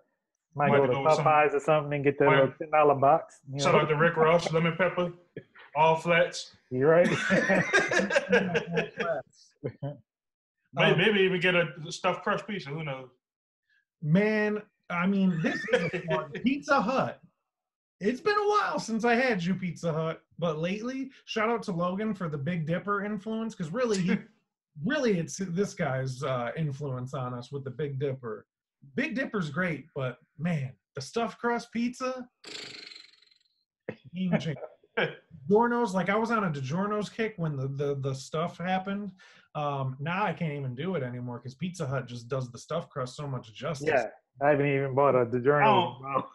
Might go to Popeyes or something and get the $10 box. Shout out to Rick Ross, lemon pepper, all flats. You're right. Maybe even get a stuffed crust pizza. Who knows? Man, I mean, this is a fun Pizza Hut. It's been a while since I had Czw Pizza Hut, but lately, shout out to Logan for the Big Dipper influence, because really, it's this guy's influence on us with the Big Dipper. Big Dipper's great, but man, the stuffed crust pizza, DiGiorno's, like I was on a DiGiorno's kick when the stuff happened. Now I can't even do it anymore because Pizza Hut just does the stuffed crust so much justice. Yeah, I haven't even bought a DiGiorno.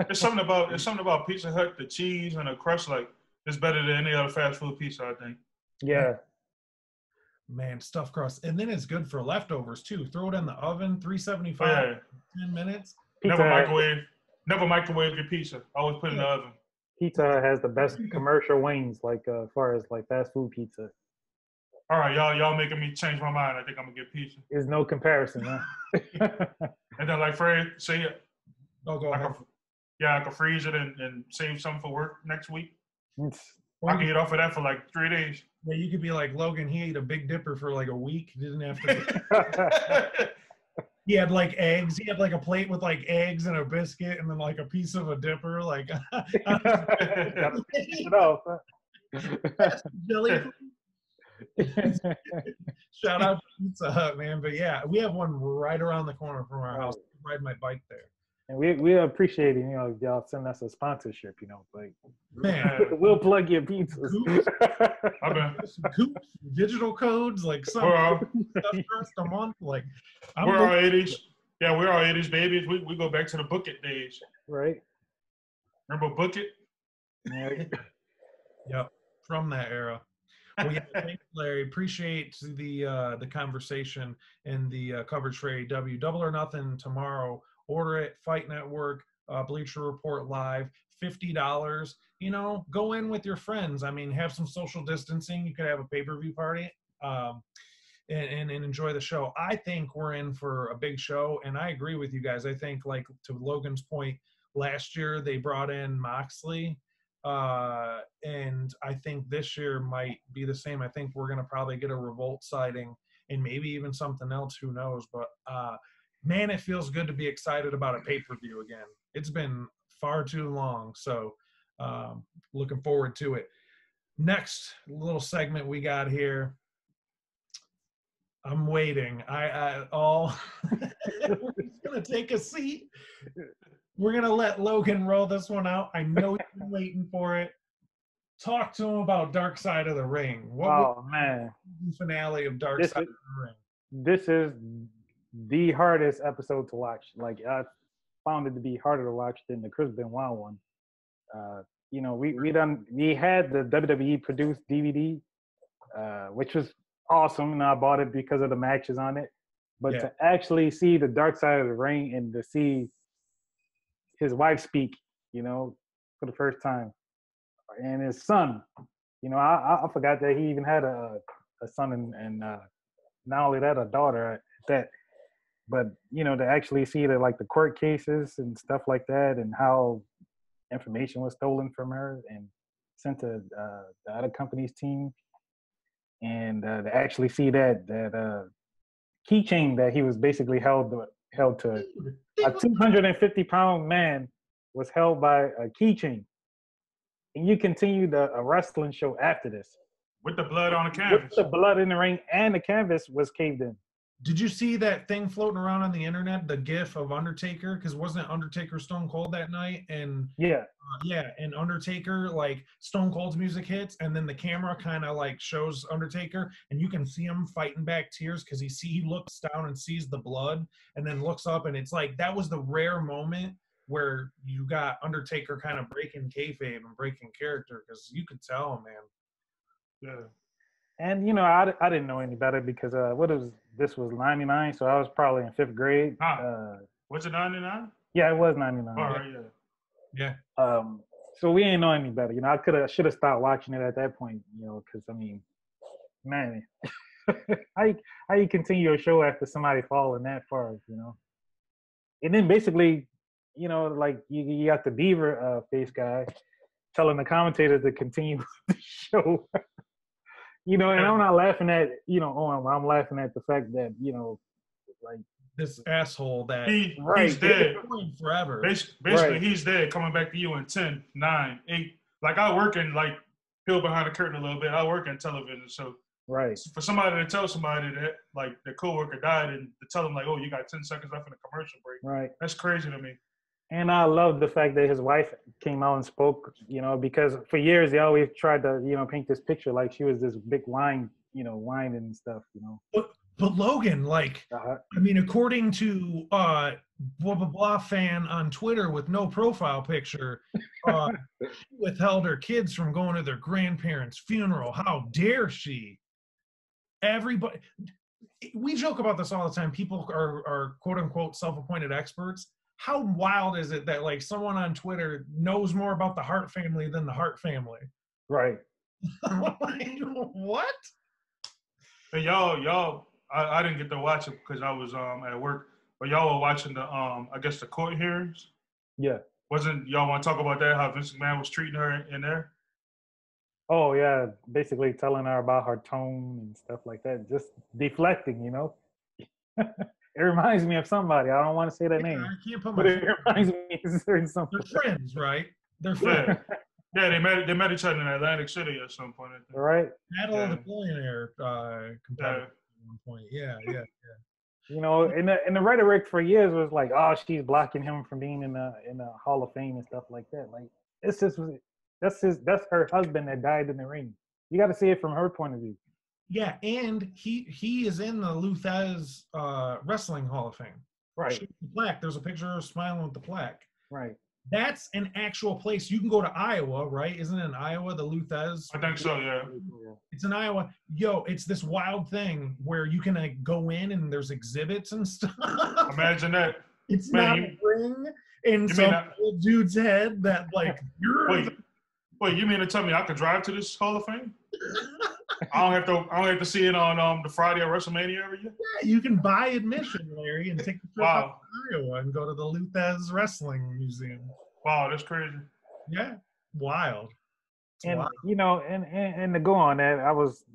There's something about Pizza Hut, the cheese and the crust, like it's better than any other fast food pizza, I think. Yeah. Man, stuffed crust. And then it's good for leftovers too. Throw it in the oven, 375, 10 minutes. Never microwave your pizza. Always put it in the oven. Pizza Hut has the best commercial wings, like as far as like fast food pizza. All right, y'all making me change my mind. I think I'm gonna get pizza. There's no comparison, huh? And then like Fred, say it. Oh, go ahead. I can freeze it and save some for work next week. I can eat off of that for like 3 days. Yeah, you could be like Logan. He ate a Big Dipper for like a week. He didn't have to. He had like eggs. He had like a plate with like eggs and a biscuit, and then like a piece of a dipper. Like, jelly. Shout out to Pizza Hut, man. But yeah, we have one right around the corner from our house. I ride my bike there. And we appreciate it, you know, y'all send us a sponsorship, you know, like man, we'll plug your pizzas. Coops, digital codes, like something a month. Like we're all 80s. Yeah, we're all 80s babies. We go back to the Book It days. Right. Remember Book It? Yeah. Yep. From that era. Well, yeah, thanks, Larry. Appreciate the conversation and the coverage for AEW. Double or Nothing tomorrow. Order it. Fight Network, Bleacher Report Live. $50. You know, go in with your friends. I mean, have some social distancing. You could have a pay-per-view party and enjoy the show. I think we're in for a big show, and I agree with you guys. I think, like, to Logan's point, last year they brought in Moxley, and I think this year might be the same. I think we're going to probably get a Revolt sighting and maybe even something else. Who knows? But, man, it feels good to be excited about a pay-per-view again. It's been far too long, so looking forward to it. Next little segment we got here. I'm waiting. We're just gonna take a seat. We're gonna let Logan roll this one out. I know he's been waiting for it. Talk to him about Dark Side of the Ring. What man, the finale of Dark Side of the Ring. This is the hardest episode to watch. Like, I found it to be harder to watch than the Chris Benoit one. You know, we had the WWE produced DVD, which was awesome, and I bought it because of the matches on it. But to actually see the Dark Side of the Ring and to see his wife speak, you know, for the first time, and his son, you know, I forgot that he even had a son and not only that, a daughter at that. But, you know, to actually see the, like, the court cases and stuff like that, and how information was stolen from her and sent to the other company's team, and to actually see that keychain that he was basically held to, a 250-pound man was held by a keychain, and you continued a wrestling show after this with the blood on the canvas, with the blood in the ring, and the canvas was caved in. Did you see that thing floating around on the internet, the GIF of Undertaker? Because wasn't Undertaker Stone Cold that night? And and Undertaker, like, Stone Cold's music hits, and then the camera kind of like shows Undertaker, and you can see him fighting back tears because he looks down and sees the blood, and then looks up, and it's like that was the rare moment where you got Undertaker kind of breaking kayfabe and breaking character, because you could tell, man. Yeah. And, you know, I didn't know any better because this was 99, so I was probably in 5th grade. Was it 99? Yeah, it was 99. All right, yeah. So we ain't know any better. You know, I should have stopped watching it at that point, you know, because, I mean, man, how you continue a show after somebody falling that far, you know? And then basically, you know, like, you got the beaver face guy telling the commentator to continue the show. You know, and I'm not laughing at, you know, Owen. I'm laughing at the fact that, you know, like, this asshole that he's dead forever. Basically, he's dead. Coming back to you in 10, 9, 8. Like, I work in, like, peel behind the curtain a little bit. I work in television, so for somebody to tell somebody that, like, their coworker died, and to tell them, like, oh, you got 10 seconds left in the commercial break. That's crazy to me. And I love the fact that his wife came out and spoke, you know, because for years they always tried to, you know, paint this picture like she was this big whine and stuff, you know. But Logan, like, I mean, according to blah blah blah fan on Twitter with no profile picture, she withheld her kids from going to their grandparents' funeral. How dare she? Everybody, we joke about this all the time. People are quote unquote self-appointed experts. How wild is it that, like, someone on Twitter knows more about the Hart family than the Hart family? Right. Like, what? Hey, y'all, I didn't get to watch it because I was at work, but y'all were watching the I guess the court hearings. Yeah. Wasn't y'all want to talk about that? How Vince McMahon was treating her in there? Oh yeah, basically telling her about her tone and stuff like that, just deflecting, you know. It reminds me of somebody. I don't want to say their name. I can't put but it reminds me of something. They're friends, right? They're friends. Yeah, they met each other in Atlantic City at some point. Right. Battle of the Billionaire competitor at one point. Yeah. You know, in the rhetoric for years was like, oh, she's blocking him from being in the Hall of Fame and stuff like that. Like, it's just that's her husband that died in the ring. You got to see it from her point of view. Yeah, and he is in the Luthez Wrestling Hall of Fame. Right. The plaque. There's a picture of her smiling with the plaque. Right. That's an actual place. You can go to Iowa, right? Isn't it in Iowa, the Luthez? I think so, yeah. It's in Iowa. Yo, it's this wild thing where you can, like, go in and there's exhibits and stuff. Imagine that. It's not a ring in some old dude's head that like you're. Wait, you mean to tell me I could drive to this Hall of Fame? I don't have to see it on the Friday at WrestleMania every year. Yeah, you can buy admission, Larry, and take a trip out to Iowa and go to the Luthez Wrestling Museum. Wow, that's crazy. Yeah, wild. And and to go on that, I was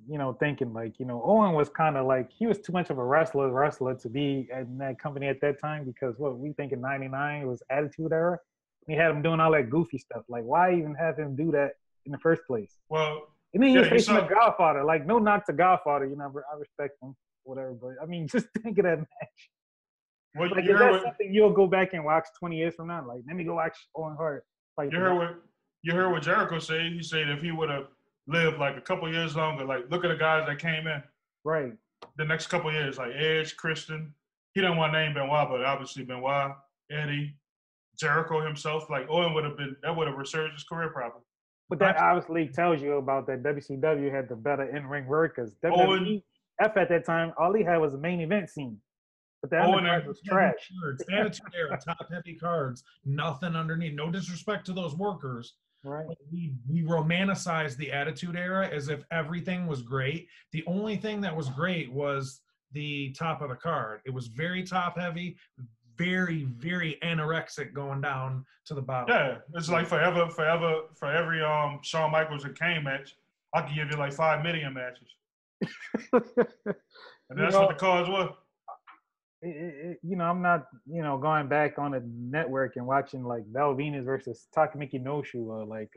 thinking like Owen was kind of like he was too much of a wrestler to be in that company at that time, because what we think in '99 was Attitude Era. He had him doing all that goofy stuff. Like, why even have him do that in the first place? Well, and then he was facing the Godfather. Like, no knock to Godfather. I respect him, whatever. But I mean, just think of that match. Well, like, is that something you'll go back and watch 20 years from now? Like, let me go watch Owen Hart. Like, you heard what Jericho said. He said if he would have lived like a couple years longer, like look at the guys that came in. Right. The next couple of years, like Edge, Christian. He didn't want to name Benoit, but obviously Benoit, Eddie, Jericho himself. Like Owen would have resurged his career probably. But that obviously tells you about that WCW had the better in-ring work, because WWF at that time, all he had was a main event scene. But the Undercard was trash. Attitude Era, top-heavy cards, nothing underneath. No disrespect to those workers. Right. We romanticized the Attitude Era as if everything was great. The only thing that was great was the top of the card. It was very top-heavy, very, very anorexic going down to the bottom. Yeah, it's like for every Shawn Michaels and Kane match, I could give you like 5 million matches. And that's what the cards were. I'm not, going back on the network and watching like Val Venus versus Takamiki Noshu, or like,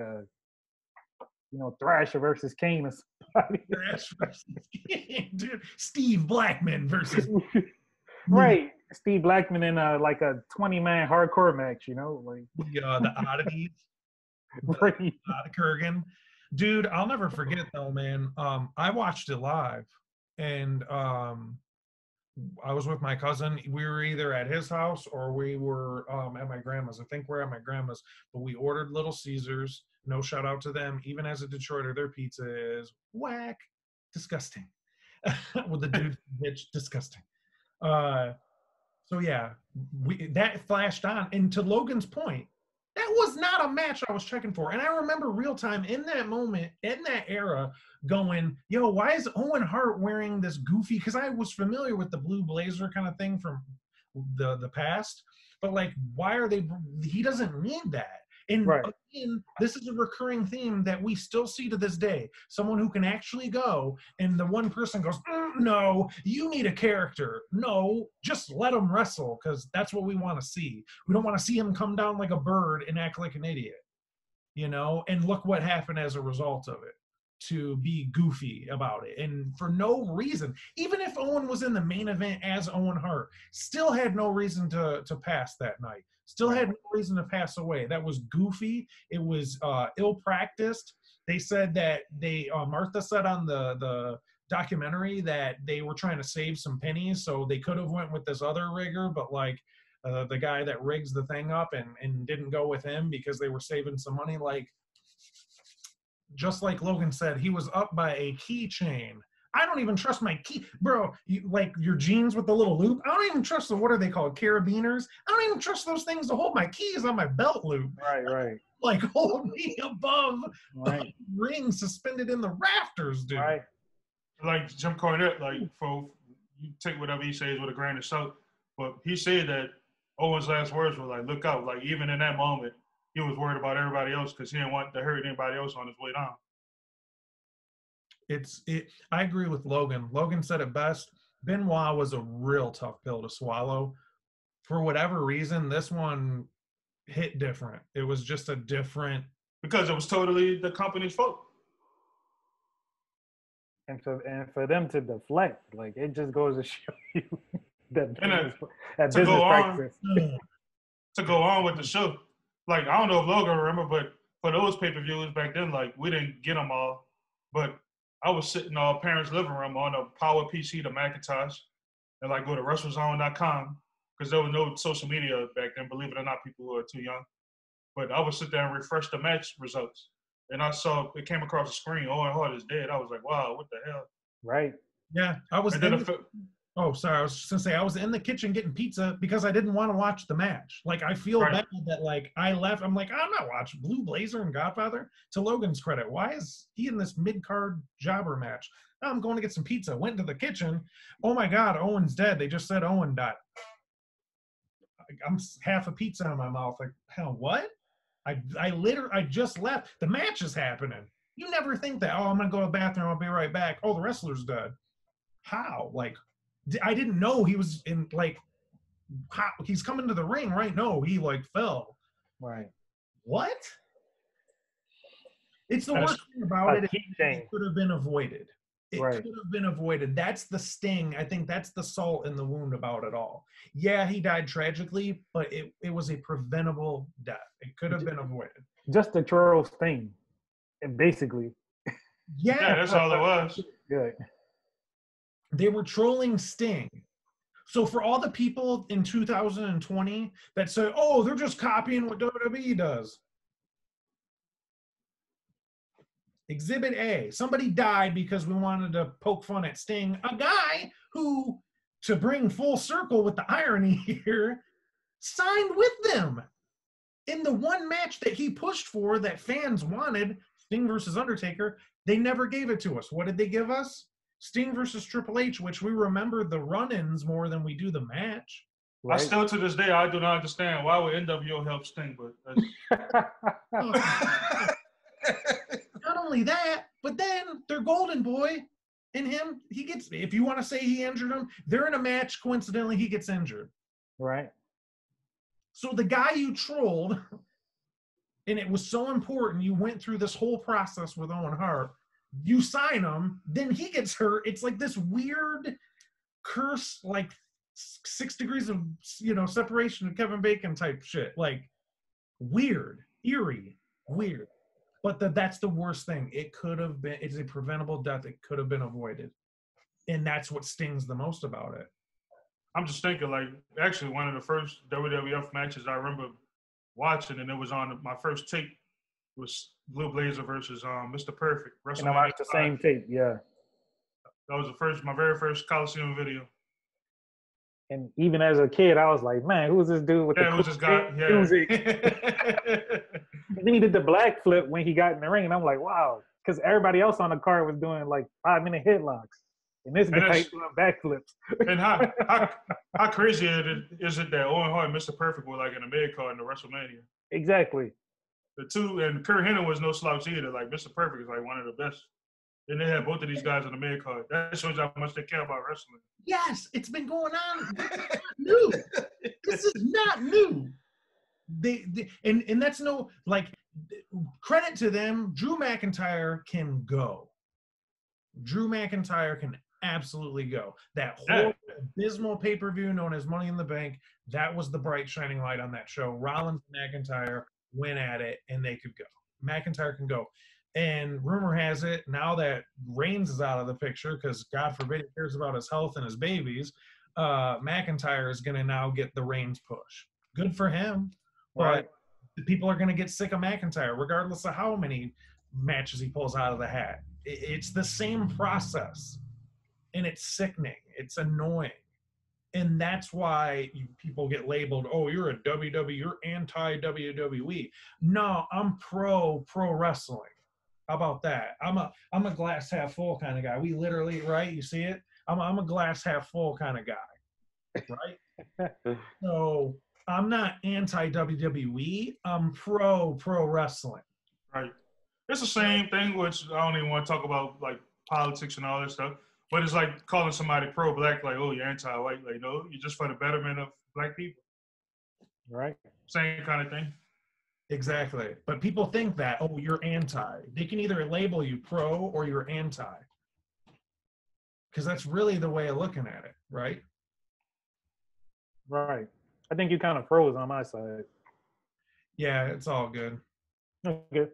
Thrasher versus Kane or somebody. Thrasher versus Kane, dude. Steve Blackman versus. Right. Steve Blackman in like a 20-man hardcore match, like. The Oddities. Right. Kurgan. Dude, I'll never forget though, man. I watched it live, and I was with my cousin. We were either at his house or we were at my grandma's. I think we're at my grandma's, but we ordered Little Caesars. No shout out to them. Even as a Detroiter, their pizza is whack, disgusting. With the dude, bitch, disgusting. So yeah, that flashed on. And to Logan's point, that was not a match I was checking for. And I remember real time in that moment, in that era, going, yo, why is Owen Hart wearing this goofy? Because I was familiar with the blue blazer kind of thing from the past. But like, why are they? He doesn't need that. And again, this is a recurring theme that we still see to this day. Someone who can actually go, and the one person goes, no, you need a character. No, just let him wrestle, because that's what we want to see. We don't want to see him come down like a bird and act like an idiot, and look what happened as a result of it, to be goofy about it. And for no reason, even if Owen was in the main event as Owen Hart, still had no reason to pass that night. Still had no reason to pass away. That was goofy. It was ill-practiced. They said that Martha said on the documentary that they were trying to save some pennies, so they could have went with this other rigger, but like the guy that rigs the thing up and didn't go with him because they were saving some money. Like, just like Logan said, he was up by a keychain. I don't even trust my key, bro. Like your jeans with the little loop. I don't even trust the, what are they called, carabiners? I don't even trust those things to hold my keys on my belt loop. Right. Like hold me above a ring suspended in the rafters, dude. Right. Like Jim Cornette, like for you take whatever he says with a grain of salt, but he said that Owen's last words were like, "Look out!" Like even in that moment, he was worried about everybody else because he didn't want to hurt anybody else on his way down. I agree with Logan. Logan said it best. Benoit was a real tough pill to swallow. For whatever reason, this one hit different. It was just a different... Because it was totally the company's fault. And for them to deflect, like, it just goes to show you that business practices. To go on with the show. Like, I don't know if Logan remember, but for those pay-per-views back then, like, we didn't get them all. But I was sitting in our parents' living room on a Power PC, the Macintosh, and like go to WrestleZone.com because there was no social media back then, believe it or not, people who are too young. But I would sit there and refresh the match results. And I saw, it came across the screen, Owen Hart is dead. I was like, wow, what the hell? Right. Yeah, I was Oh, sorry. I was just gonna say I was in the kitchen getting pizza because I didn't want to watch the match. Like I feel bad that like I left. I'm like, I'm not watching Blue Blazer and Godfather. To Logan's credit, why is he in this mid-card jobber match? I'm going to get some pizza. Went to the kitchen. Oh my God, Owen's dead. They just said Owen died. I'm half a pizza in my mouth. Like, hell, what? I just left. The match is happening. You never think that. Oh, I'm gonna go to the bathroom. I'll be right back. Oh, the wrestler's dead. How? Like, I didn't know he was in, like, how, he's coming to the ring, right? No, he, like, fell. Right. What? It's the worst thing about it. It could have been avoided. It could have been avoided. That's the sting. I think that's the salt in the wound about it all. Yeah, he died tragically, but it was a preventable death. It could have been avoided. Just a troll sting, and basically. Yeah, that's all it was. Good. They were trolling Sting. So for all the people in 2020 that say, oh, they're just copying what WWE does. Exhibit A, somebody died because we wanted to poke fun at Sting. A guy who, to bring full circle with the irony here, signed with them. In the one match that he pushed for that fans wanted, Sting versus Undertaker, they never gave it to us. What did they give us? Sting versus Triple H, which we remember the run-ins more than we do the match. Right? I still, to this day, I do not understand why would NWO help Sting, but not only that, but then their golden boy and him, he gets, if you want to say he injured him, they're in a match, coincidentally, he gets injured. Right. So the guy you trolled, and it was so important, you went through this whole process with Owen Hart, you sign him, then he gets hurt. It's like this weird curse, like 6 degrees of, separation of Kevin Bacon type shit. Like weird, eerie, weird. But that's the worst thing. It could have been, it's a preventable death. It could have been avoided. And that's what stings the most about it. I'm just thinking, like, actually one of the first WWF matches I remember watching, and it was on my first tape, was Blue Blazer versus Mr. Perfect. And I watched the same tape, yeah. That was my very first Coliseum video. And even as a kid, I was like, man, who's this dude with the who's this guy? music? Then he did the black flip when he got in the ring, and I'm like, wow. Because everybody else on the card was doing like 5-minute headlocks. And this guy doing backflips. And how crazy is it that Owen Hart and Mr. Perfect were like in a mid card in the WrestleMania? Exactly. The two, and Kurt Hennig was no slouch either. Like Mr. Perfect is like one of the best. And they had both of these guys on the mid card. That shows you how much they care about wrestling. Yes, it's been going on. This is not new. This is not new. And that's no, like, credit to them. Drew McIntyre can go. Drew McIntyre can absolutely go. That whole abysmal pay-per-view known as Money in the Bank, that was the bright shining light on that show. Rollins and McIntyre went at it, and they could go. McIntyre can go. And rumor has it, now that Reigns is out of the picture, because God forbid he cares about his health and his babies, McIntyre is going to now get the Reigns push. Good for him. Right. But people are going to get sick of McIntyre, regardless of how many matches he pulls out of the hat. It's the same process. And it's sickening. It's annoying. And that's why people get labeled, oh, you're a WWE, you're anti-WWE. No, I'm pro wrestling. How about that? I'm a glass half full kind of guy. We literally, right? You see it? I'm a glass half full kind of guy, right? So I'm not anti-WWE. I'm pro wrestling. Right. It's the same thing, which I don't even want to talk about, like politics and all that stuff. But it's like calling somebody pro-black, like, oh, you're anti-white. Like, no, you're just for the betterment of black people. Right. Same kind of thing. Exactly. But people think that, oh, you're anti. They can either label you pro or you're anti. Because that's really the way of looking at it, right? Right. I think you kind of froze on my side. Yeah, it's all good. Okay.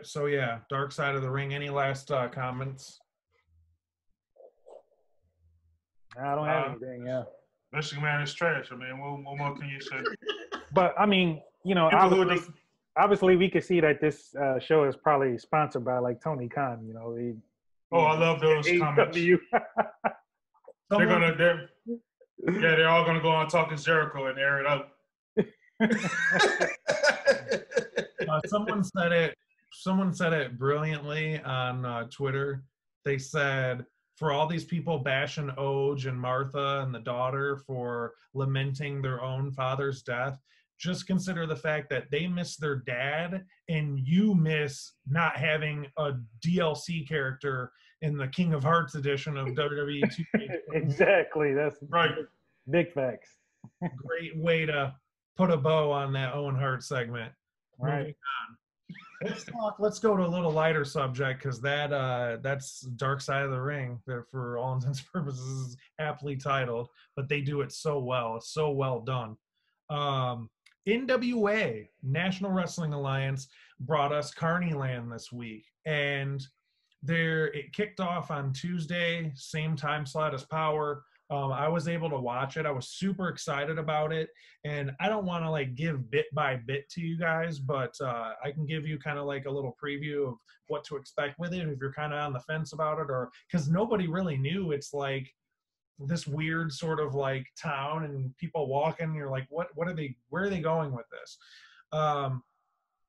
So yeah, Dark Side of the Ring. Any last comments? I don't have anything, yeah. Michigan Man is trash. I mean, what more can you say? But, I mean, obviously we could see that this show is probably sponsored by, like, Tony Khan. Oh, I love those comments. They're all gonna go on Talking Jericho and air it out. Someone said it brilliantly on Twitter. They said, for all these people bashing Oj and Martha and the daughter for lamenting their own father's death, just consider the fact that they miss their dad and you miss not having a DLC character in the King of Hearts edition of WWE 2K. Exactly. That's right. Big facts. Great way to put a bow on that Owen Hart segment. Right. Moving on. Let's go to a little lighter subject, because that's Dark Side of the Ring. That, for all intents and purposes, is aptly titled, but they do it so well. It's so well done. NWA, National Wrestling Alliance, brought us Carnyland this week, and it kicked off on Tuesday, same time slot as Power. I was able to watch it. I was super excited about it, and I don't want to like give bit by bit to you guys, but I can give you kind of like a little preview of what to expect with it if you're kind of on the fence about it, or because nobody really knew. It's like this weird sort of like town and people walking. You're like, where are they going with this?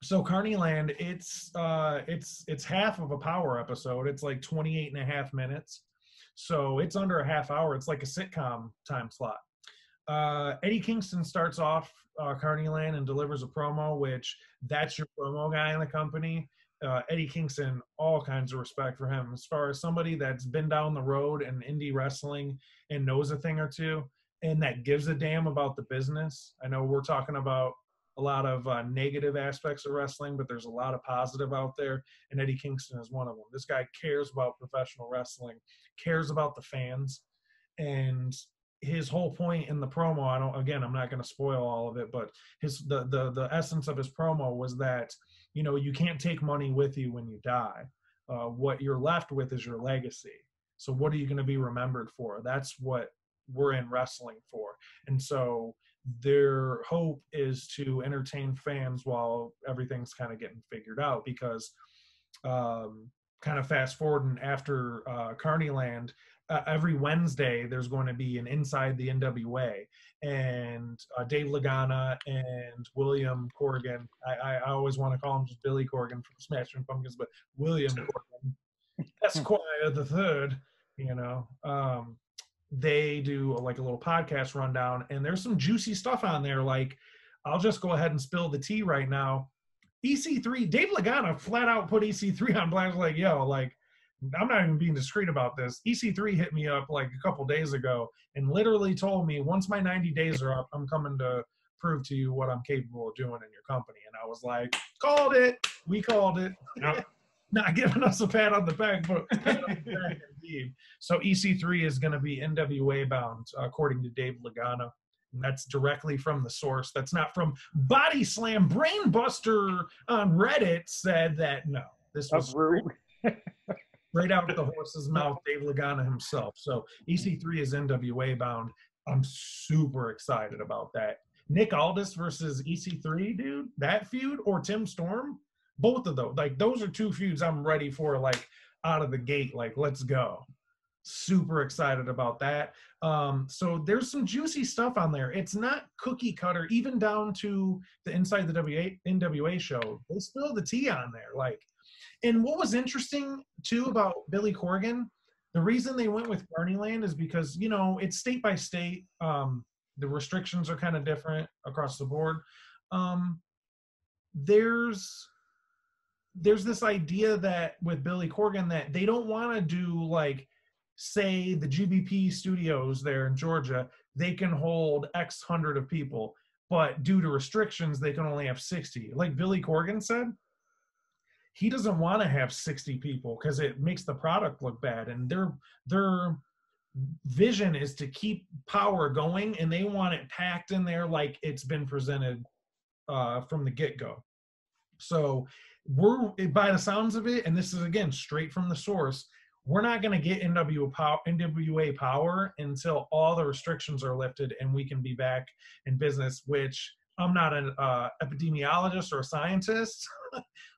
So Carnyland, it's half of a Power episode. It's like 28 and a half minutes. So it's under a half hour. It's like a sitcom time slot. Eddie Kingston starts off Carnyland and delivers a promo, which that's your promo guy in the company. Eddie Kingston, all kinds of respect for him. As far as somebody that's been down the road in indie wrestling and knows a thing or two, and that gives a damn about the business. I know we're talking about a lot of negative aspects of wrestling, but there's a lot of positive out there, and Eddie Kingston is one of them. This guy cares about professional wrestling, cares about the fans, and his whole point in the promo, I'm not going to spoil all of it, but the essence of his promo was that, you know, you can't take money with you when you die. What you're left with is your legacy. So what are you going to be remembered for? That's what we're in wrestling for. And so their hope is to entertain fans while everything's kind of getting figured out, because kind of fast forward, and after Carnyland, every Wednesday there's going to be an Inside the NWA, and Dave Lagana and William Corgan, I always want to call him just Billy Corgan from Smashing Pumpkins, but William Corgan, Esquire the Third, you know, they do like a little podcast rundown, and there's some juicy stuff on there. Like, I'll just go ahead and spill the tea right now. EC3, Dave Lagana flat out put EC3 on blast, like, yo, like, I'm not even being discreet about this. EC3 hit me up like a couple days ago and literally told me, once my 90 days are up, I'm coming to prove to you what I'm capable of doing in your company. And I was like, called it. We called it. Yep. Not giving us a pat on the back, but indeed. So EC3 is going to be NWA bound, according to Dave Lagana. And that's directly from the source. That's not from Body Slam. Brainbuster on Reddit said that, no, this was straight out of the horse's mouth, Dave Lagana himself. So EC3 is NWA bound. I'm super excited about that. Nick Aldis versus EC3, dude, that feud, or Tim Storm, both of those, like, those are two feuds I'm ready for, like, out of the gate. Like, let's go. Super excited about that. So there's some juicy stuff on there. It's not cookie cutter, even down to the Inside the NWA show. They spill the tea on there. Like, and what was interesting too about Billy Corgan, the reason they went with Carnyland is because, you know, it's state by state. The restrictions are kind of different across the board. There's this idea that with Billy Corgan that they don't want to do, like, say the GBP studios there in Georgia, they can hold X hundred of people, but due to restrictions, they can only have 60. Like Billy Corgan said, he doesn't want to have 60 people because it makes the product look bad. And their vision is to keep Power going, and they want it packed in there like it's been presented from the get-go. So we're, by the sounds of it, and this is, again, straight from the source, we're not going to get NWA Power until all the restrictions are lifted and we can be back in business, which I'm not an epidemiologist or a scientist,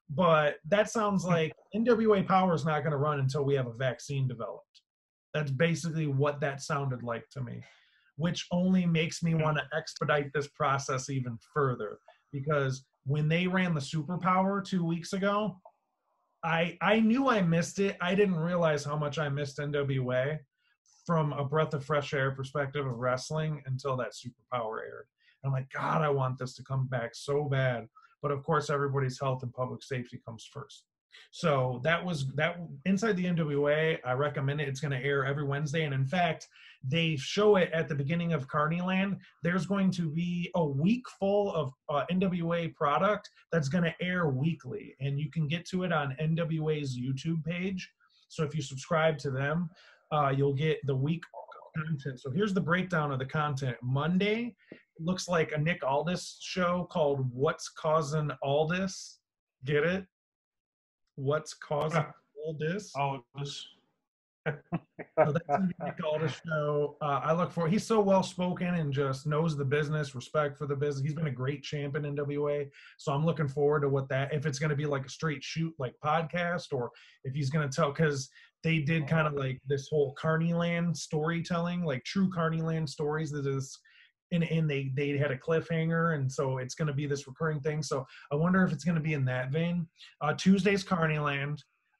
but that sounds like NWA Power is not going to run until we have a vaccine developed. That's basically what that sounded like to me, which only makes me want to expedite this process even further, because when they ran the Superpower 2 weeks ago, I knew I missed it. I didn't realize how much I missed NWA from a breath of fresh air perspective of wrestling until that Superpower aired. I'm like, God, I want this to come back so bad. But of course, everybody's health and public safety comes first. So that inside the NWA. I recommend it. It's going to air every Wednesday. And in fact, they show it at the beginning of Carnyland. There's going to be a week full of NWA product that's going to air weekly. And you can get to it on NWA's YouTube page. So if you subscribe to them, you'll get the week content. So here's the breakdown of the content. Monday looks like a Nick Aldis show called What's Causing Aldis. Get it? What's Causing Aldis? Aldis. So that's gonna be Nick Aldis show. I look for, he's so well spoken and just knows the business, respect for the business. He's been a great champ in NWA. So I'm looking forward to what that, if it's gonna be like a straight shoot like podcast, or if he's gonna tell, because they did kind of like this whole Carnyland storytelling, like true Carnyland stories that is, and they had a cliffhanger, and so it's going to be this recurring thing. So I wonder if it's going to be in that vein. Tuesday's Carnyland.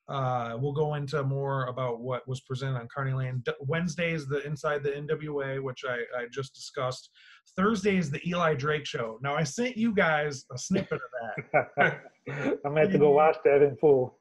We'll go into more about what was presented on Carnyland. Wednesday is the Inside the NWA, which I just discussed. Thursday is the Eli Drake show. Now I sent you guys a snippet of that. I'm gonna have to go watch that in full.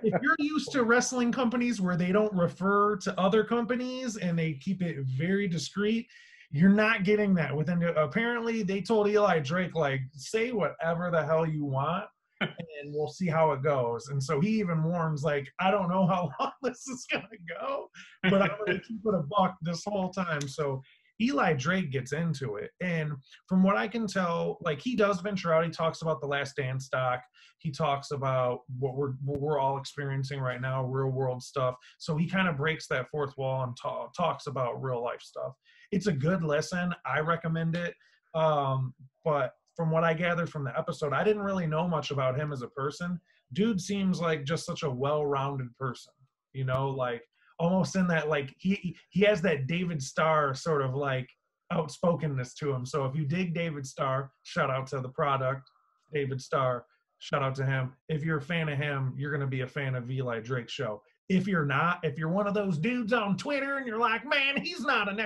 If you're used to wrestling companies where they don't refer to other companies and they keep it very discreet, you're not getting that within. Apparently, they told Eli Drake, like, say whatever the hell you want, and we'll see how it goes. And so he even warns, like, I don't know how long this is gonna go, but I'm gonna keep it a buck this whole time. So Eli Drake gets into it, and from what I can tell, like, he does venture out. He talks about the Last Dance stock. He talks about what we're all experiencing right now, real world stuff. So he kind of breaks that fourth wall and talks about real life stuff. It's a good listen. I recommend it. But from what I gathered from the episode, I didn't really know much about him as a person. Dude seems like just such a well-rounded person, you know, like almost in that, like he has that David Starr sort of like outspokenness to him. So if you dig David Starr, shout out to the product, David Starr, shout out to him. If you're a fan of him, you're going to be a fan of Eli Drake's show. If you're not, if you're one of those dudes on Twitter and you're like, man, he's not an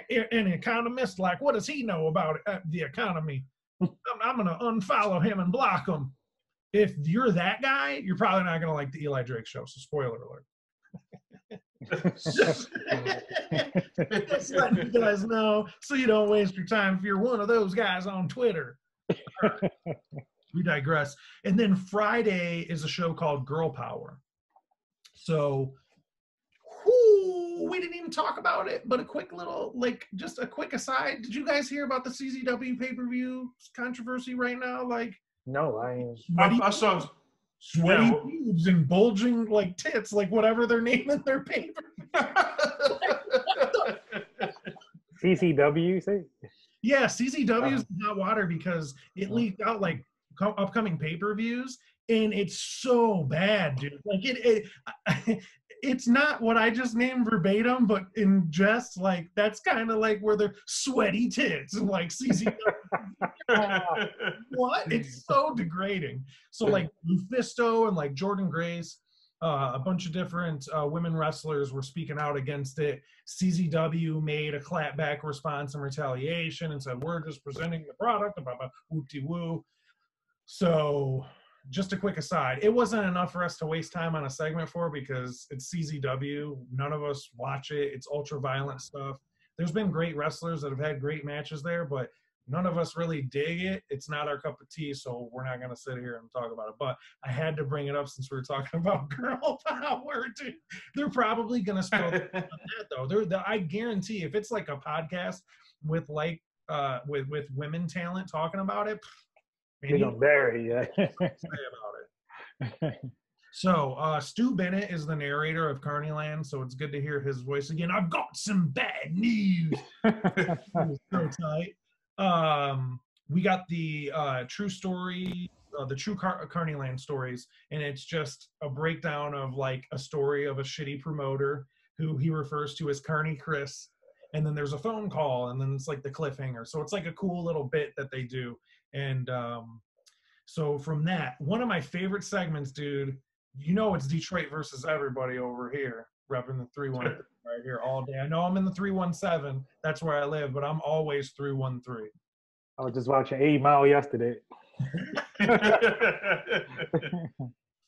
economist, like, what does he know about the economy? I'm going to unfollow him and block him. If you're that guy, you're probably not going to like the Eli Drake show. So spoiler alert. Just letting you guys know so you don't waste your time if you're one of those guys on Twitter. Right. We digress. And then Friday is a show called Girl Power. So we didn't even talk about it, but a quick little, like, just a quick aside. Did you guys hear about the CZW pay-per-view controversy right now? Like, no, I saw sweaty boobs and bulging like tits, like whatever they're naming their paper. CCW, you say? Yeah, CCW is in hot water because it leaked out like upcoming pay-per-views, and it's so bad, dude. Like it's not what I just named verbatim, but in jest, like that's kind of like where they're sweaty tits and like CCW. What? It's so degrading. So like Lufisto and like Jordan Grace, a bunch of different women wrestlers were speaking out against it. CZW made a clapback response and retaliation and said, we're just presenting the product, whoop-de-woo. So just a quick aside, it wasn't enough for us to waste time on a segment for because it's CZW. None of us watch it. It's ultra violent stuff. There's been great wrestlers that have had great matches there, but none of us really dig it. It's not our cup of tea, so we're not going to sit here and talk about it. But I had to bring it up since we were talking about girl power, dude. They're probably going to spill that, though. I guarantee if it's like a podcast with like with women talent talking about it, they're going to bury you. Say about it. So Stu Bennett is the narrator of Carnyland, so it's good to hear his voice again. I've got some bad news. So tight. we got the true story, the Czw Carnyland stories, and it's just a breakdown of like a story of a shitty promoter who he refers to as Carney Chris, and then there's a phone call, and then it's like the cliffhanger. So it's like a cool little bit that they do. And so from that, one of my favorite segments, dude, you know it's Detroit versus everybody over here, repping the 313 right here all day. I know I'm in the 317, that's where I live, but I'm always 313. I was just watching 8 Mile yesterday.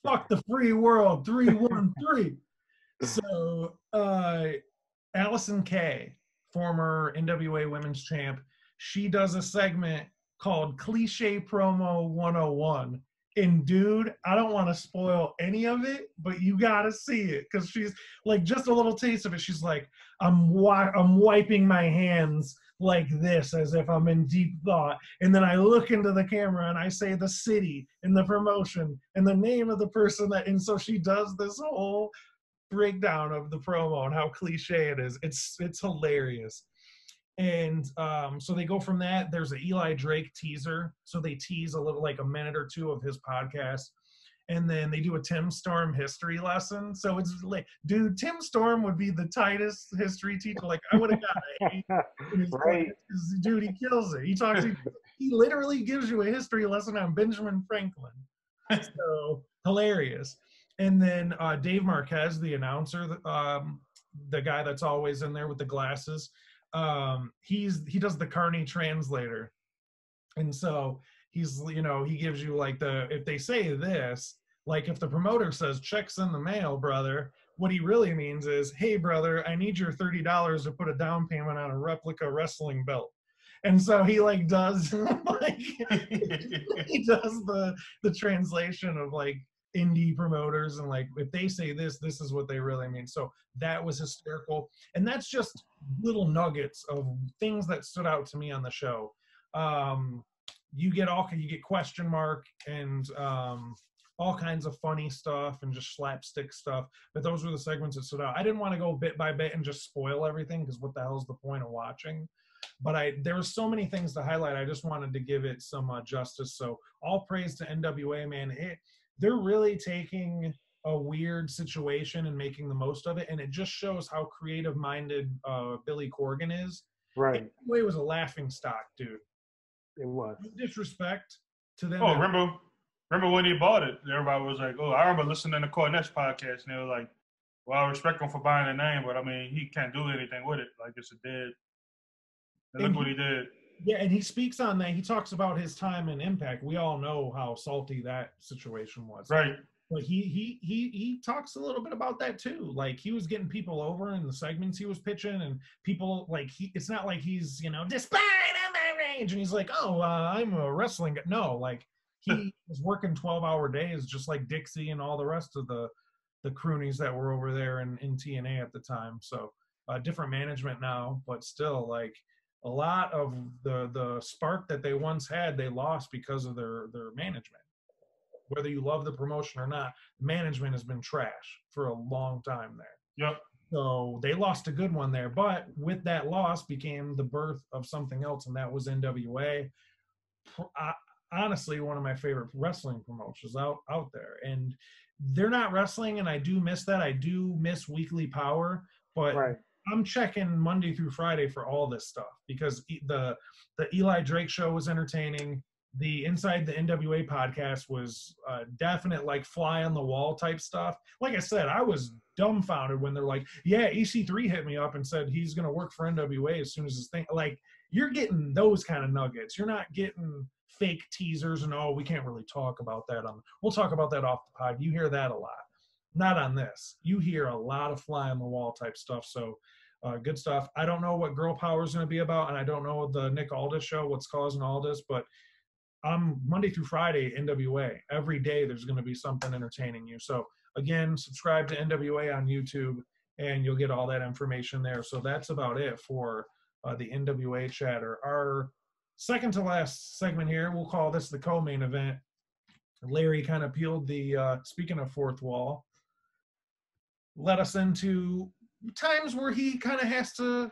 Fuck the free world, 313. So Allison Kay, former NWA Women's Champ, she does a segment called Cliche Promo 101. And dude, I don't want to spoil any of it, but you gotta see it, because she's like, just a little taste of it. She's like, I'm wiping my hands like this as if I'm in deep thought, and then I look into the camera and I say the city and the promotion and the name of the person that, and so she does this whole breakdown of the promo and how cliche it is. It's hilarious. And so they go from that. There's an Eli Drake teaser. So they tease a little, like a minute or two of his podcast. And then they do a Tim Storm history lesson. So it's like, dude, Tim Storm would be the tightest history teacher. Like, I would have got an A in his Right. class. Dude, he kills it. He literally gives you a history lesson on Benjamin Franklin. So hilarious. And then Dave Marquez, the announcer, the guy that's always in there with the glasses, he does the Carney translator. And so he's, you know, he gives you like if they say this, like if the promoter says checks in the mail, brother, what he really means is, hey brother, I need your $30 to put a down payment on a replica wrestling belt. And so he like does like he does the translation of like indie promoters, and like if they say this is what they really mean. So that was hysterical, and that's just little nuggets of things that stood out to me on the show. You get question mark and all kinds of funny stuff and just slapstick stuff, but those were the segments that stood out. I didn't want to go bit by bit and just spoil everything, because what the hell is the point of watching? But there were so many things to highlight. I just wanted to give it some justice. So all praise to NWA, man. They're really taking a weird situation and making the most of it, and it just shows how creative-minded Billy Corgan is. Right. NWA was a laughing stock, dude. It was. No disrespect to them. Oh, remember when he bought it? Everybody was like, "Oh, I remember listening to Cornette's podcast," and they were like, "Well, I respect him for buying the name, but I mean, he can't do anything with it. Like, it's a dead." And look what he did. Yeah, and he speaks on that. He talks about his time in Impact. We all know how salty that situation was. Right. But he talks a little bit about that too. Like, he was getting people over in the segments he was pitching, and people like it's not like he's, you know, despite my range, and he's like, oh, I'm a wrestling guy. No, like he was working 12-hour days, just like Dixie and all the rest of the croonies that were over there in TNA at the time. So different management now, but still, like, a lot of the spark that they once had, they lost because of their management. Whether you love the promotion or not, management has been trash for a long time there. Yep. So they lost a good one there, but with that loss became the birth of something else, and that was NWA. Honestly, one of my favorite wrestling promotions out there. And they're not wrestling, and I do miss that. I do miss Weekly Power, but right. I'm checking Monday through Friday for all this stuff, because the Eli Drake show was entertaining. The Inside the NWA podcast was definite, like, fly on the wall type stuff. Like I said, I was dumbfounded when they're like, yeah, EC3 hit me up and said he's going to work for NWA as soon as his thing. Like, you're getting those kind of nuggets. You're not getting fake teasers and, oh, we can't really talk about that. We'll talk about that off the pod. You hear that a lot. Not on this. You hear a lot of fly on the wall type stuff. So good stuff. I don't know what Girl Power is going to be about, and I don't know the Nick Aldis show, what's causing all this, but Monday through Friday, NWA. Every day there's going to be something entertaining you. So again, subscribe to NWA on YouTube, and you'll get all that information there. So that's about it for the NWA chatter. Our second to last segment here, we'll call this the co-main event. Larry kind of peeled the, speaking of fourth wall, led us into times where he kind of has to,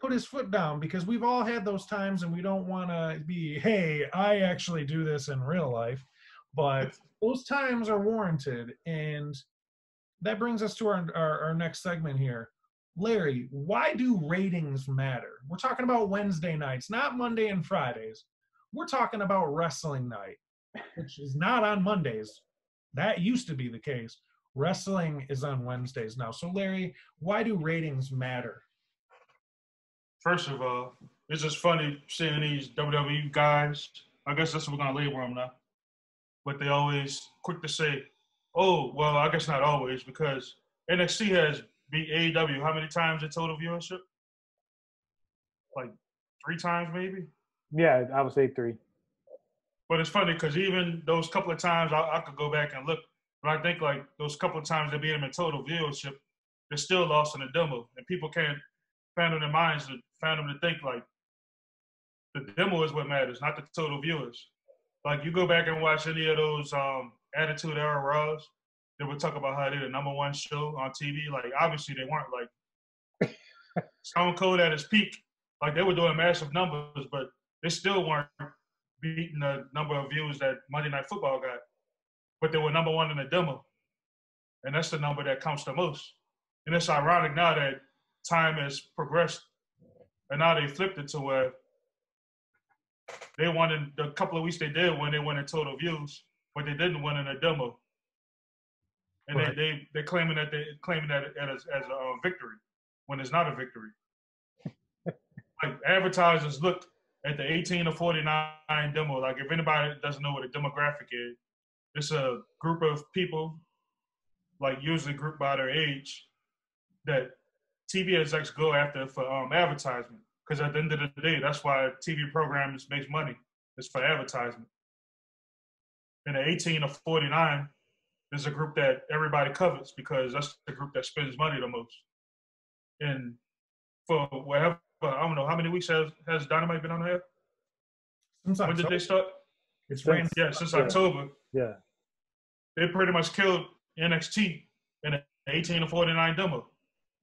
put his foot down, because we've all had those times, and we don't want to be, hey, I actually do this in real life, but those times are warranted. And that brings us to our next segment here. Larry, why do ratings matter? We're talking about Wednesday nights, not Monday and Fridays. We're talking about wrestling night, which is not on Mondays. That used to be the case. Wrestling is on Wednesdays now. So, Larry, why do ratings matter? First of all, it's just funny seeing these WWE guys. I guess that's what we're going to label them now. But they always quick to say, oh, well, I guess not always, because NXT has beat AEW how many times in total viewership? Like 3 times maybe? Yeah, I would say 3. But it's funny because even those couple of times, I could go back and look, but I think like those couple of times they beat them in total viewership, they're still lost in the demo. And people can't fathom their minds to fathom to think like the demo is what matters, not the total viewers. Like you go back and watch any of those Attitude Era Raws, they would talk about how they're the number 1 show on TV. Like obviously they weren't like Stone Cold at his peak. Like they were doing massive numbers, but they still weren't beating the number of views that Monday Night Football got. But they were number 1 in the demo. And that's the number that counts the most. And it's ironic now that time has progressed and now they flipped it to where they won in the couple of weeks they did when they won in total views, but they didn't win in a demo. And right. they're claiming that as a victory when it's not a victory. Like advertisers look at the 18 to 49 demo. Like if anybody doesn't know what a demographic is, it's a group of people, like usually grouped by their age, that TV execs go after for advertisement. Because at the end of the day, that's why TV programs makes money. It's for advertisement. And the 18 to 49 is a group that everybody covets because that's the group that spends money the most. And for whatever, I don't know, how many weeks has Dynamite been on the air? Since when did they start? It's ran. Yeah, since October. Yeah. They pretty much killed NXT in the 18 to 49 demo.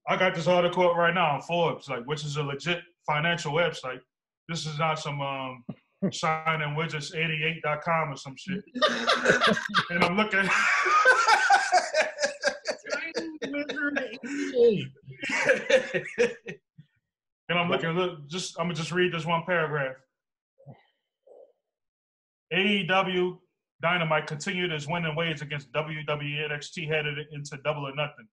I got this article up right now on Forbes, like, which is a legit financial website. This is not some signandwidgets88.com or some shit. And I'm looking. And I'm looking. I'm gonna just read this one paragraph. AEW Dynamite continued his winning ways against WWE NXT headed into Double or Nothing,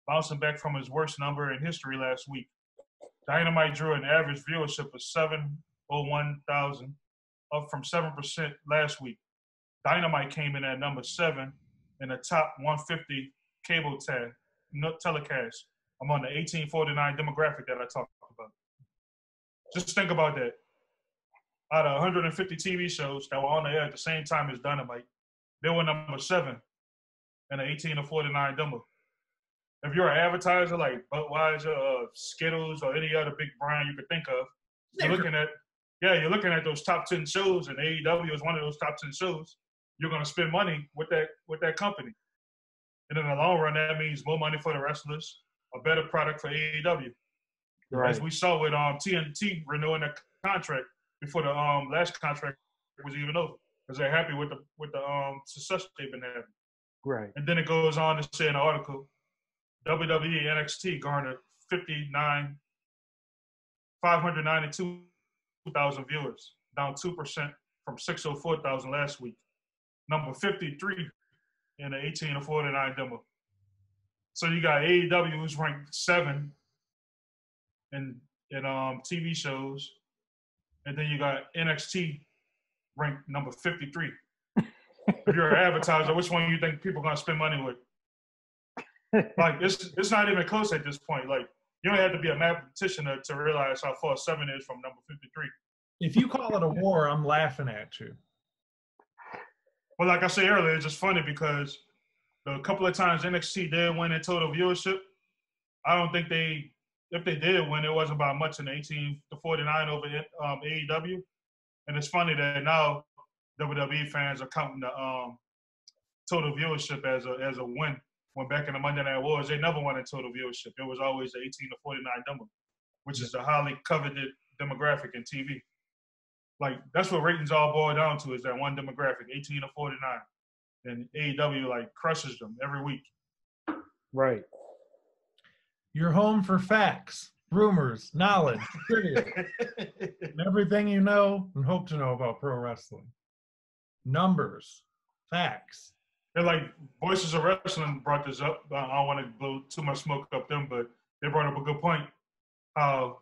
bouncing back from his worst number in history last week. Dynamite drew an average viewership of 701,000, up from 7% last week. Dynamite came in at number 7 in the top 150 cable telecast among the 1849 demographic that I talked about. Just think about that. Out of 150 TV shows that were on the air at the same time as Dynamite, they were number 7 in the 18 to 49 demo. If you're an advertiser like Budweiser or Skittles or any other big brand you could think of, you're looking at those top 10 shows, and AEW is one of those top 10 shows. You're going to spend money with that company. And in the long run, that means more money for the wrestlers, a better product for AEW. Right. As we saw with TNT renewing the contract before the last contract was even over, because they're happy with the success they've been having. Right. And then it goes on to say in the article, WWE NXT garnered 592,000 viewers, down 2% from 604,000 last week. Number 53 in the 18 to 49 demo. So you got AEW who's ranked 7 in TV shows, and then you got NXT ranked number 53. If you're an advertiser, which one do you think people are gonna spend money with? Like it's not even close at this point. Like you don't have to be a mathematician to realize how far 7 is from number 53. If you call it a war, I'm laughing at you. Well, like I said earlier, it's just funny because the couple of times NXT did win in total viewership, I don't think if they did win, it wasn't by much in the 18 to 49 over AEW. And it's funny that now WWE fans are counting the total viewership as a win when back in the Monday Night Wars, they never wanted total viewership. It was always the 18 to 49 demo, which is the highly coveted demographic in TV. Like, that's what ratings all boil down to, is that one demographic, 18 to 49. And AEW, like, crushes them every week. Right. You're home for facts, rumors, knowledge, trivia, and everything you know and hope to know about pro wrestling. Numbers, facts. And like Voices of Wrestling brought this up. I don't want to blow too much smoke up them, but they brought up a good point. How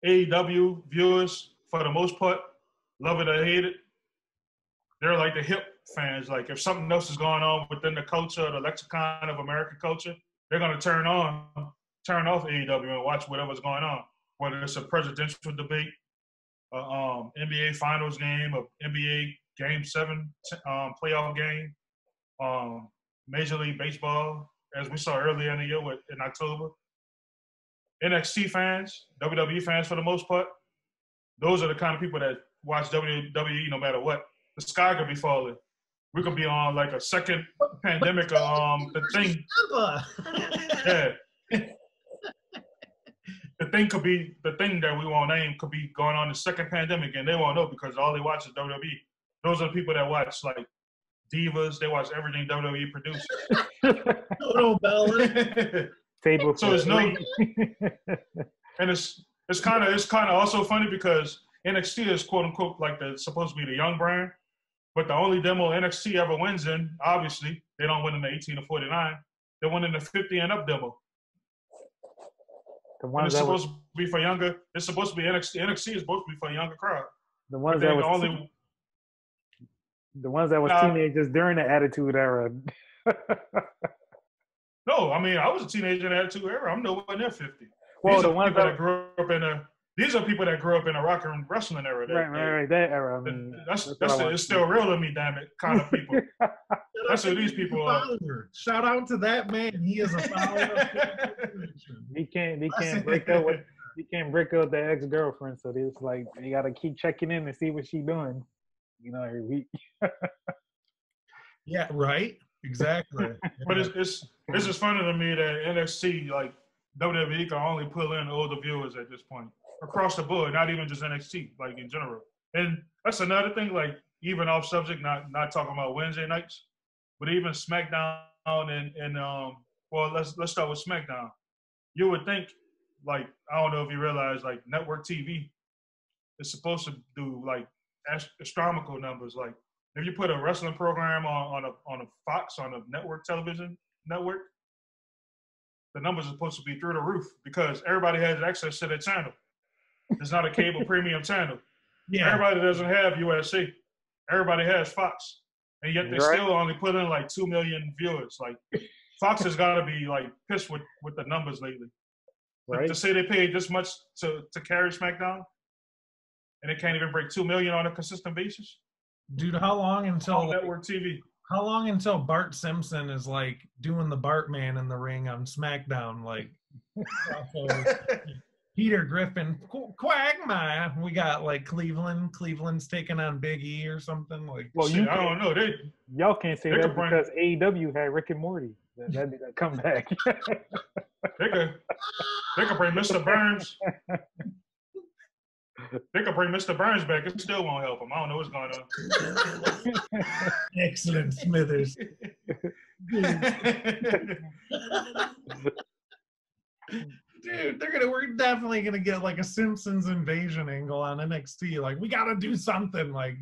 AEW viewers, for the most part, love it or hate it. They're like the hip fans. Like, if something else is going on within the culture, the lexicon of American culture, they're gonna turn off AEW and watch whatever's going on. Whether it's a presidential debate, NBA Finals game, a NBA Game 7 playoff game, Major League Baseball, as we saw earlier in the year in October. NXT fans, WWE fans for the most part, those are the kind of people that watch WWE no matter what. The sky could be falling. We could be on like a second pandemic, the thing. Yeah. The thing that we won't name could be going on the second pandemic, and they won't know because all they watch is WWE. Those are the people that watch like Divas. They watch everything WWE produces. Table so it's no, and it's kind of also funny because NXT is quote unquote like supposed to be the young brand, but the only demo NXT ever wins in, obviously they don't win in the 18 to 49. They win in the 50 and up demo. The ones it's supposed to be for younger. It's supposed to be NXT. NXT is supposed to be for a younger crowd. The ones that was teenagers during the Attitude Era. No, I mean, I was a teenager in the Attitude Era. I'm nowhere near 50. Well, the ones that grew up in these are people that grew up in a rock and wrestling era. Right, that era. I mean, it's still real to me, damn it, kind of people. That's who these people are. Shout out to that man. He is a follower. He can't break up with. He can't break up the ex-girlfriend, so it's like you gotta keep checking in and see what she's doing. Every week. Yeah, right. Exactly. But it's just funny to me that NXT, like WWE, can only pull in older viewers at this point across the board, not even just NXT, like in general. And that's another thing, like even off subject, not talking about Wednesday nights, but even SmackDown and well, let's start with SmackDown. You would think, like, I don't know if you realize, like network TV is supposed to do like astronomical numbers. Like if you put a wrestling program on a Fox, on a network television network, the numbers are supposed to be through the roof because everybody has access to that channel. It's not a cable premium channel. Yeah. Everybody doesn't have USC. Everybody has Fox. And yet they still only put in like 2 million viewers. Like Fox has got to be like pissed with the numbers lately. Right. To say they paid this much to carry SmackDown and they can't even break 2 million on a consistent basis. Dude, how long until network TV? How long until Bart Simpson is like doing the Bart Man in the ring on SmackDown? Like Peter Griffin, Quagmire. We got like Cleveland's taking on Big E or something. Like, well, I don't know. Y'all can't say that because AEW had Rick and Morty. That come back. They could bring Mr. Burns. They could bring Mr. Burns back. It still won't help him. I don't know what's going on. Excellent, Smithers. Dude, we're definitely gonna get like a Simpsons invasion angle on NXT. Like, we gotta do something. Like,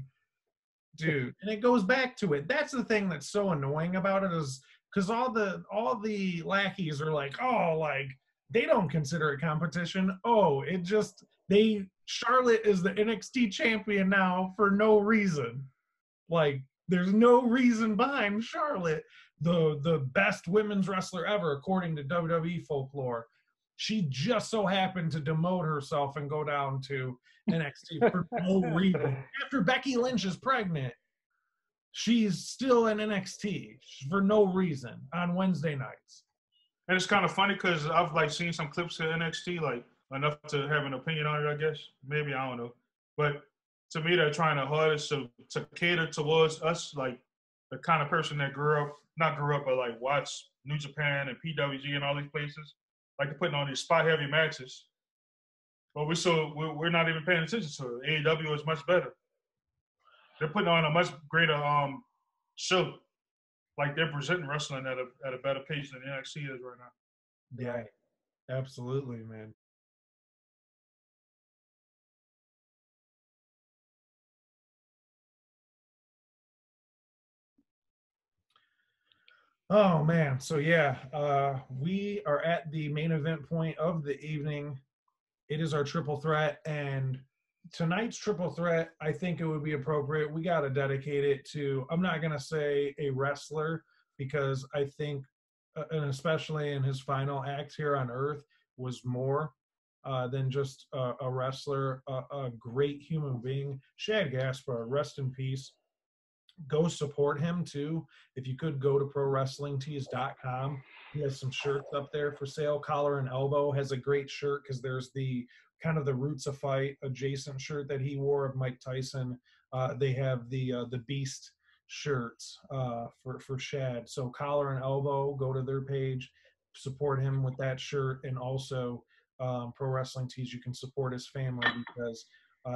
dude, and it goes back to it. That's the thing that's so annoying about it is because all the lackeys are like, oh, like they don't consider it competition. Oh, Charlotte is the NXT champion now for no reason. Like, there's no reason behind Charlotte, the best women's wrestler ever, according to WWE folklore. She just so happened to demote herself and go down to NXT for no reason. After Becky Lynch is pregnant, she's still in NXT for no reason on Wednesday nights. And it's kind of funny because I've like seen some clips of NXT, like enough to have an opinion on it, I guess. Maybe, I don't know. But to me, they're trying the hardest to cater towards us, like the kind of person that grew up not grew up, but like watched New Japan and PWG and all these places, like they're putting on these spot heavy matches. But we're not even paying attention to it. AEW is much better. They're putting on a much greater show. Like they're presenting wrestling at a better pace than NXT is right now. Yeah, absolutely, man. Oh man, so yeah, we are at the main event point of the evening. It is our triple threat, and tonight's triple threat, I think it would be appropriate. We got to dedicate it to, I'm not going to say a wrestler, because I think, and especially in his final act here on Earth, was more than just a wrestler, a great human being. Shad Gaspar, rest in peace. Go support him too. If you could, go to prowrestlingtees.com. He has some shirts up there for sale. Collar and Elbow has a great shirt because there's the kind of the Roots of Fight adjacent shirt that he wore of Mike Tyson. They have the Beast shirts for Shad. So Collar and Elbow, go to their page, support him with that shirt, and also Pro Wrestling Tees. You can support his family because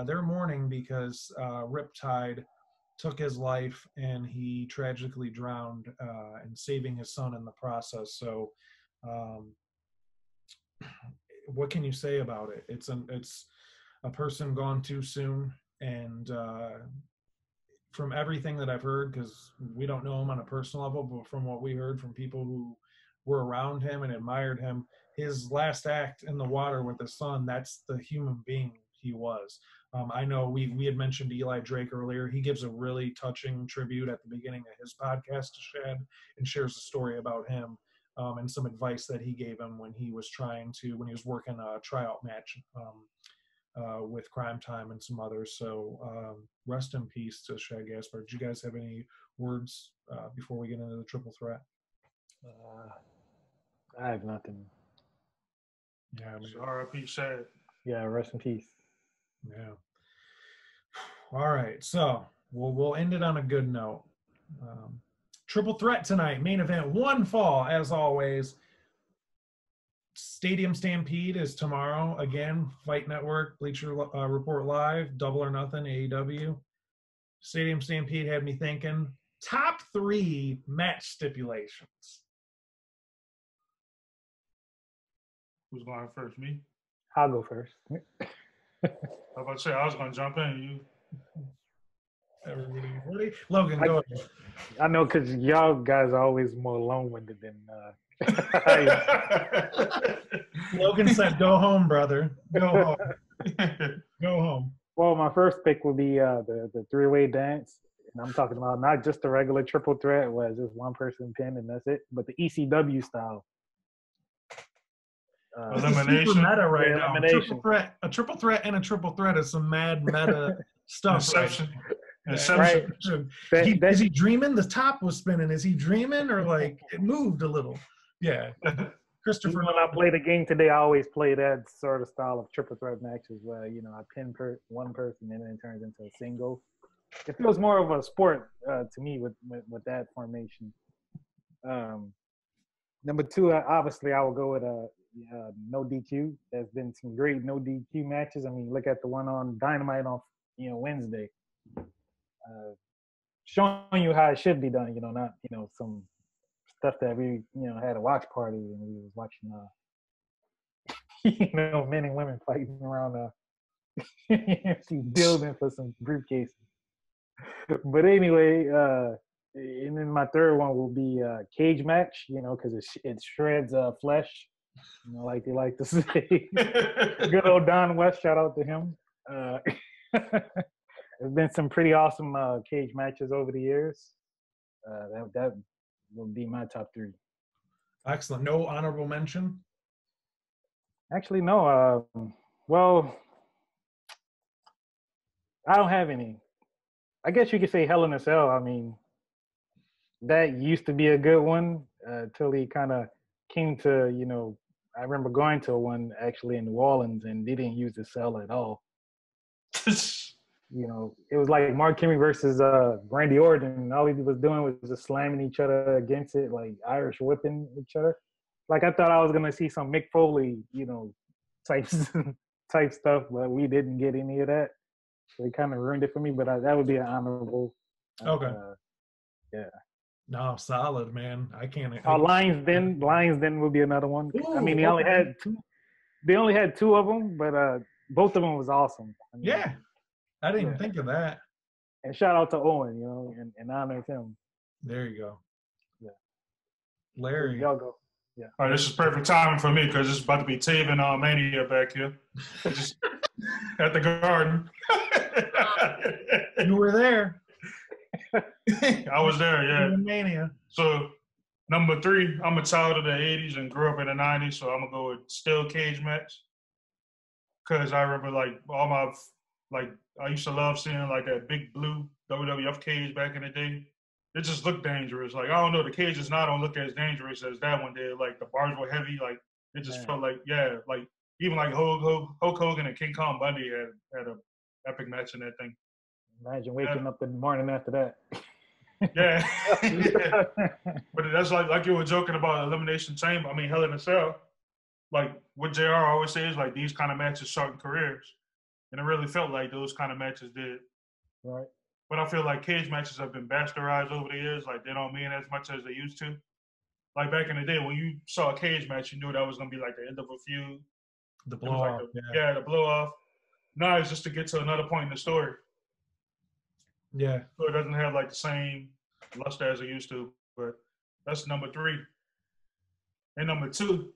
they're mourning because Riptide took his life and he tragically drowned and saving his son in the process. So what can you say about it? It's a person gone too soon, and from everything that I've heard, because we don't know him on a personal level, but from what we heard from people who were around him and admired him, his last act in the water with his son, that's the human being he was. I know we had mentioned Eli Drake earlier. He gives a really touching tribute at the beginning of his podcast to Shad and shares a story about him and some advice that he gave him when he was working a tryout match with Crime Time and some others. So rest in peace to Shad Gaspar. Do you guys have any words before we get into the triple threat? I have nothing. Yeah, R.I.P. Shad. Yeah, rest in peace. Yeah. All right, so we'll end it on a good note. Triple threat tonight, main event, one fall as always. Stadium Stampede is tomorrow. Again, Fight Network, Bleacher Report Live, Double or Nothing, AEW. Stadium Stampede had me thinking top 3 match stipulations. Who's going first? Me? I'll go first. I was about to say, I was going to jump in. Everybody ready? Logan, go ahead. I know, because y'all guys are always more long-winded than Logan said, go home, brother. Go home. Go home. Well, my first pick would be the three-way dance. And I'm talking about not just the regular triple threat where it's just one person pin and that's it, but the ECW style. Elimination. Super meta right now. Elimination. A triple threat and a triple threat is some mad meta stuff. Inception. Right. Right. Is he dreaming? The top was spinning. Is he dreaming, or like it moved a little? Yeah. Christopher. When I play the game today, I always play that sort of style of triple threat matches where, I pin one person and then it turns into a single. It feels more of a sport to me with that formation. Number 2, obviously, I will go with no DQ. There's been some great no DQ matches. I mean, look at the one on Dynamite on Wednesday. Showing you how it should be done. Not some stuff that we had a watch party and we was watching men and women fighting around building for some briefcases. But anyway, and then my third one will be cage match, because it shreds flesh, like they like to say. Good old Don West, shout out to him. There's been some pretty awesome cage matches over the years. That will be my top 3. Excellent. No honorable mention? Actually, no. Well, I don't have any. I guess you could say Hell in a Cell. I mean, that used to be a good one until he kind of came to, I remember going to one actually in New Orleans and they didn't use the cell at all. you know, it was like Mark Henry versus Randy Orton, and all he was doing was just slamming each other against it, like Irish whipping each other. Like I thought I was gonna see some Mick Foley, you know, type stuff, but we didn't get any of that. So it kind of ruined it for me. But that would be an honorable. Okay. Yeah. No, solid, man. I can't. Lions Den would be another one. Ooh, I mean, they only had two. They only had two of them, but both of them was awesome. I mean, yeah, I didn't even think of that. And shout out to Owen, you know, and honor him. There you go. Yeah. Larry. Y'all go. Yeah. All right, this is perfect timing for me because it's about to be Taven Mania back here. Just at the Garden. You were there. I was there, yeah. Mania. So, number 3, I'm a child of the 80s and grew up in the 90s, so I'm going to go with steel cage match. Because I remember, like, I used to love seeing, like, that big blue WWF cage back in the day. It just looked dangerous. Like, I don't know, the cages now don't look as dangerous as that one did. Like, the bars were heavy. Like, it just felt like, like, even like Hulk Hogan and King Kong Bundy had an epic match in that thing. Imagine waking up in the morning after that. Yeah. But that's like you were joking about Elimination Chamber. I mean, Hell in a Cell. Like, what JR always says, like, these kind of matches shorten careers. And it really felt like those kind of matches did. Right. But I feel like cage matches have been bastardized over the years. Like, they don't mean as much as they used to. Like, back in the day, when you saw a cage match, you knew that was going to be, like, the end of a feud. The blow-off. Like the blow-off. Now it's just to get to another point in the story. Yeah. So it doesn't have, like, the same luster as it used to. But that's number 3. And number 2,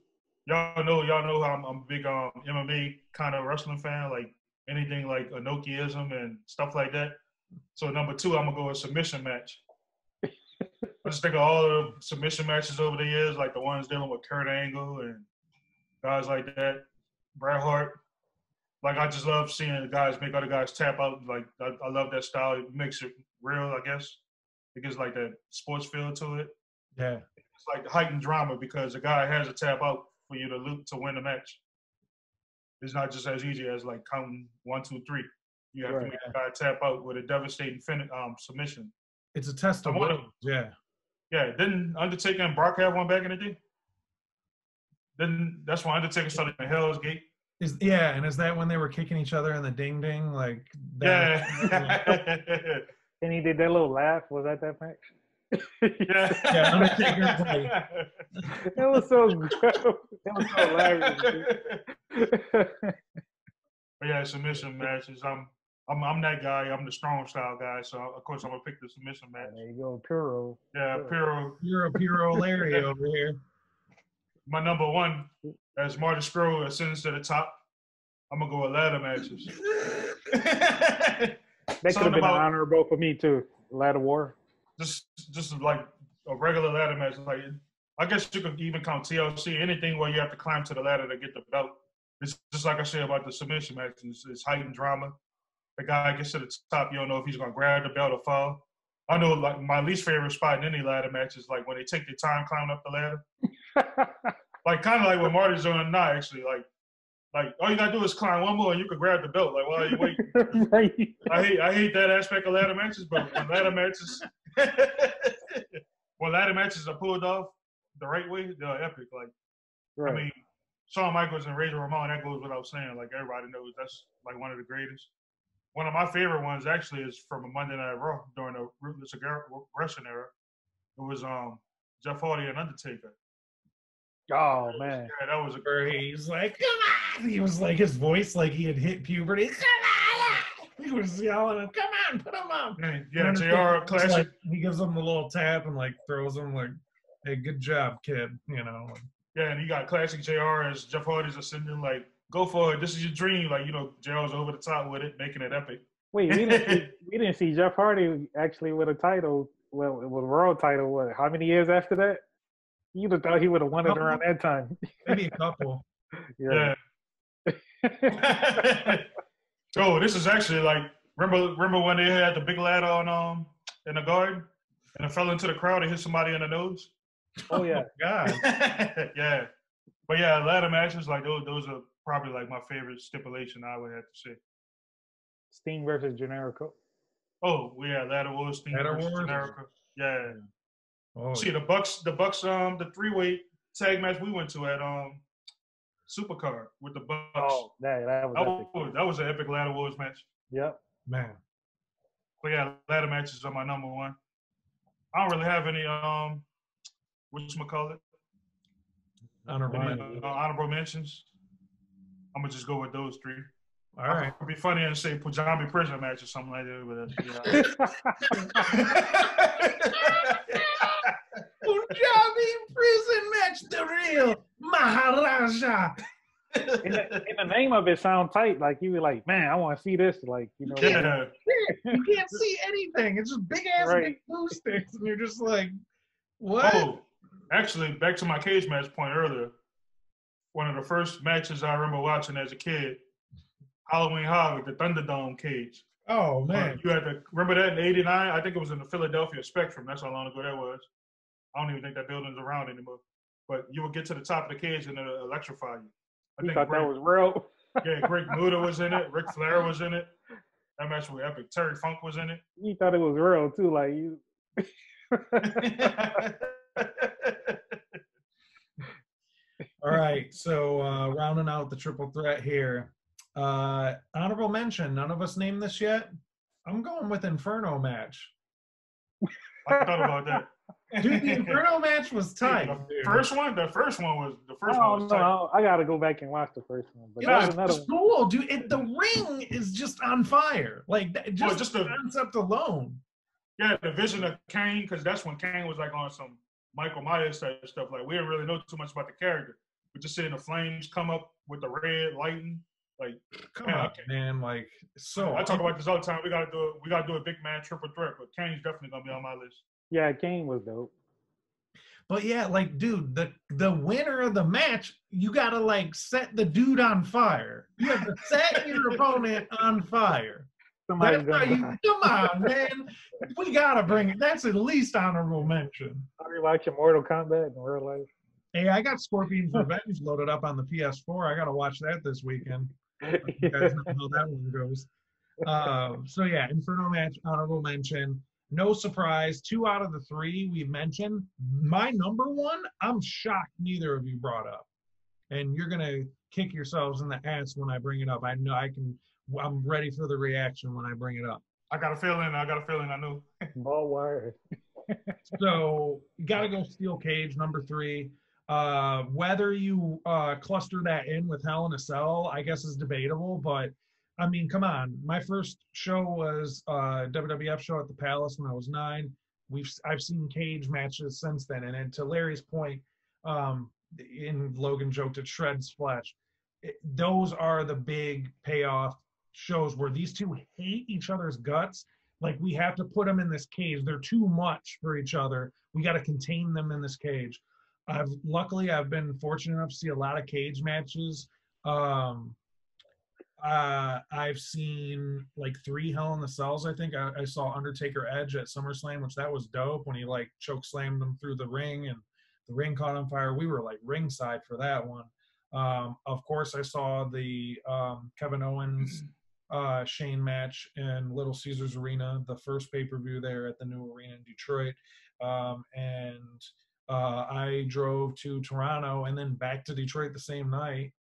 y'all know I'm a big MMA kind of wrestling fan. Like, anything like Enochiism and stuff like that. So number 2, I'm gonna go with submission match. I just think of all the submission matches over the years, like the ones dealing with Kurt Angle and guys like that, Bret Hart. Like, I just love seeing the guys make other guys tap out. Like, I love that style. It makes it real, I guess. It gives like that sports feel to it. Yeah. It's like heightened drama because the guy has to tap out for you to win the match. It's not just as easy as like counting 1, 2, 3. You have to make the guy tap out with a devastating submission. It's a test of will. Yeah. Yeah. Didn't Undertaker and Brock have one back in the day? Then that's when Undertaker started in Hell's Gate. And is that when they were kicking each other in the ding ding? Like that? Yeah. And he did that little laugh. Was that match? Yeah. Undertaker's like, it was so hilarious. But yeah, submission matches. I'm that guy. I'm the strong style guy. So of course I'm gonna pick the submission match. There you go, Puro. Yeah, Puro. You're a Puro Larry over here. My number 1, as Marty Scurll ascends to the top, I'm gonna go with ladder matches. That could have been honorable for me too. Ladder war. Just like a regular ladder match. Like, I guess you could even count TLC. Anything where you have to climb to the ladder to get the belt. It's just like I said about the submission match. It's heightened drama. The guy gets to the top. You don't know if he's gonna grab the belt or fall. I know, like, my least favorite spot in any ladder match is like when they take their time climbing up the ladder. Like, kind of like what Marty's doing now, actually. Like all you gotta do is climb one more and you can grab the belt. Like, while you wait. I hate that aspect of ladder matches, but when ladder matches are pulled off the right way, they're epic. Like, right. I mean, Shawn Michaels and Razor Ramon, that goes without saying. Like, everybody knows that's like one of the greatest. One of my favorite ones actually is from a Monday Night Raw during the Ruthless Aggression era. It was Jeff Hardy and Undertaker. Oh man, yeah, that was a great. He's like, come on! He was like, his voice like he had hit puberty. Come on! He was yelling, "Come on, put him up!" Yeah, JR classic. Like, he gives him a little tap and like throws him like, "Hey, good job, kid." You know. Yeah, and you got classic JR as Jeff Hardy's ascending, like, go for it. This is your dream. Like, you know, JR's over the top with it, making it epic. Wait, we didn't see Jeff Hardy actually with a title, well, with a world title, what, how many years after that? You'd have thought he would have won it around that time. Maybe a couple. Yeah. Oh, this is actually like, remember when they had the big ladder on in the garden and it fell into the crowd and hit somebody in the nose? Oh yeah. God. Yeah. But yeah, ladder matches, like those are probably like my favorite stipulation I would have to say. Sting versus Generico. Oh, yeah, Ladder Wars, Sting versus Generico. Yeah. Oh, see, the Bucks, the 3-way tag match we went to at Supercard with the Bucks. Oh, that was epic. That was an epic Ladder Wars match. Yep. Man. But yeah, ladder matches are my number one. I don't really have any whatchamacallit? Honorable mentions. I'm gonna just go with those three. All right. It'd be funny and say Punjabi prison match or something like that. Punjabi prison match, the real Maharaja. In the name of it sound tight. Like you were like, man, I want to see this. Like, you know, yeah. You can't see anything. It's just big ass big blue sticks, and you're just like, what? Oh, actually, back to my cage match point earlier. One of the first matches I remember watching as a kid, Halloween Havoc, the Thunderdome cage. Oh man, you had to remember that in '89. I think it was in the Philadelphia Spectrum. That's how long ago that was. I don't even think that building's around anymore. But you would get to the top of the cage and it'll electrify you. I thought that was real. Yeah, Great Muta was in it. Ric Flair was in it. That match was epic. Terry Funk was in it. You thought it was real too, like you. All right, so rounding out the triple threat here. Honorable mention. None of us named this yet. I'm going with Inferno Match. I thought about that. Dude, the Inferno match was tight. The first one was tight. No, I gotta go back and watch the first one. But it's cool, dude. The ring is just on fire. Like just the concept alone. Yeah, the vision of Kane, because that's when Kane was like on some Michael Myers type stuff. Like we didn't really know too much about the character. We just seeing the flames come up with the red lighting. Like, come on, man. Like, so I talk about this all the time. We gotta do a big man triple threat, but Kane's definitely gonna be on my list. Yeah, Kane was dope. But yeah, like, dude, the winner of the match, you gotta like set the dude on fire. You have to set your opponent on fire. Come on, man. We gotta bring it. That's at least honorable mention. How do you like your Mortal Kombat in real life? Hey, I got Scorpion's Revenge loaded up on the PS4. I gotta watch that this weekend. You guys know how that one goes. So yeah, Inferno Match, honorable mention. No surprise, 2 out of the 3 we've mentioned. My number one, I'm shocked neither of you brought up. And you're gonna kick yourselves in the ass when I bring it up. I know I'm ready for the reaction when I bring it up. I got a feeling I knew. Ball wire. So you gotta go Steel Cage, number 3. Whether you cluster that in with Hell in a Cell, I guess is debatable, but I mean, come on. My first show was a WWF show at the Palace when I was 9. I've seen cage matches since then, and to Larry's point, in Logan joked at Shred's Flesh, those are the big payoff shows where these two hate each other's guts. Like, we have to put them in this cage. They're too much for each other. We got to contain them in this cage. Luckily, I've been fortunate enough to see a lot of cage matches. I've seen like 3 Hell in the Cells. I think I saw Undertaker Edge at SummerSlam, which that was dope when he like choke slammed them through the ring and the ring caught on fire. We were like ringside for that one. Of course, I saw the Kevin Owens Shane match in Little Caesars Arena, the first pay-per-view there at the new arena in Detroit. And I drove to Toronto and then back to Detroit the same night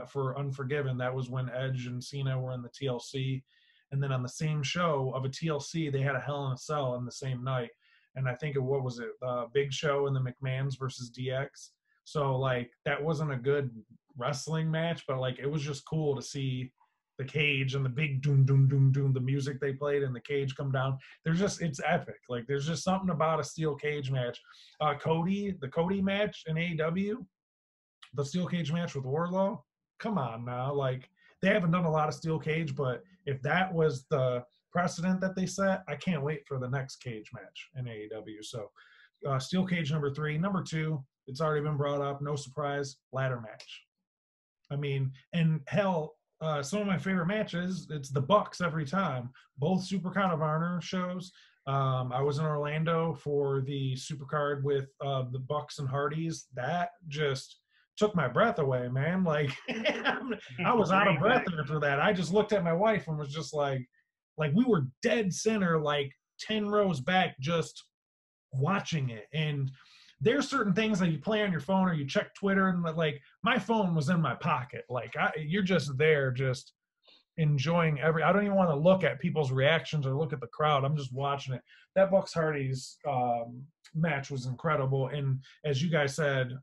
for Unforgiven. That was when Edge and Cena were in the TLC. And then on the same show of a TLC, they had a Hell in a Cell on the same night. And I think what was it? Big Show and the McMahons versus DX. So like that wasn't a good wrestling match, but like it was just cool to see the cage and the big doom, doom, doom, doom, the music they played and the cage come down. It's epic. Like there's just something about a steel cage match. The Cody match in AEW, the steel cage match with Wardlow, come on now. Like they haven't done a lot of steel cage, but if that was the precedent that they set, I can't wait for the next cage match in AEW. So steel cage number 3. Number 2, it's already been brought up, no surprise, ladder match. I mean, and hell, some of my favorite matches, it's the Bucks every time. Both Supercard of Honor shows. I was in Orlando for the Supercard with the Bucks and Hardys. That just took my breath away, man. Like I was out of breath after that. I just looked at my wife and was just like we were dead center, like 10 rows back, just watching it. And there's certain things that you play on your phone or you check Twitter, and like my phone was in my pocket. Like you're just there, just enjoying I don't even want to look at people's reactions or look at the crowd. I'm just watching it. That Bucks Hardys match was incredible. And as you guys said,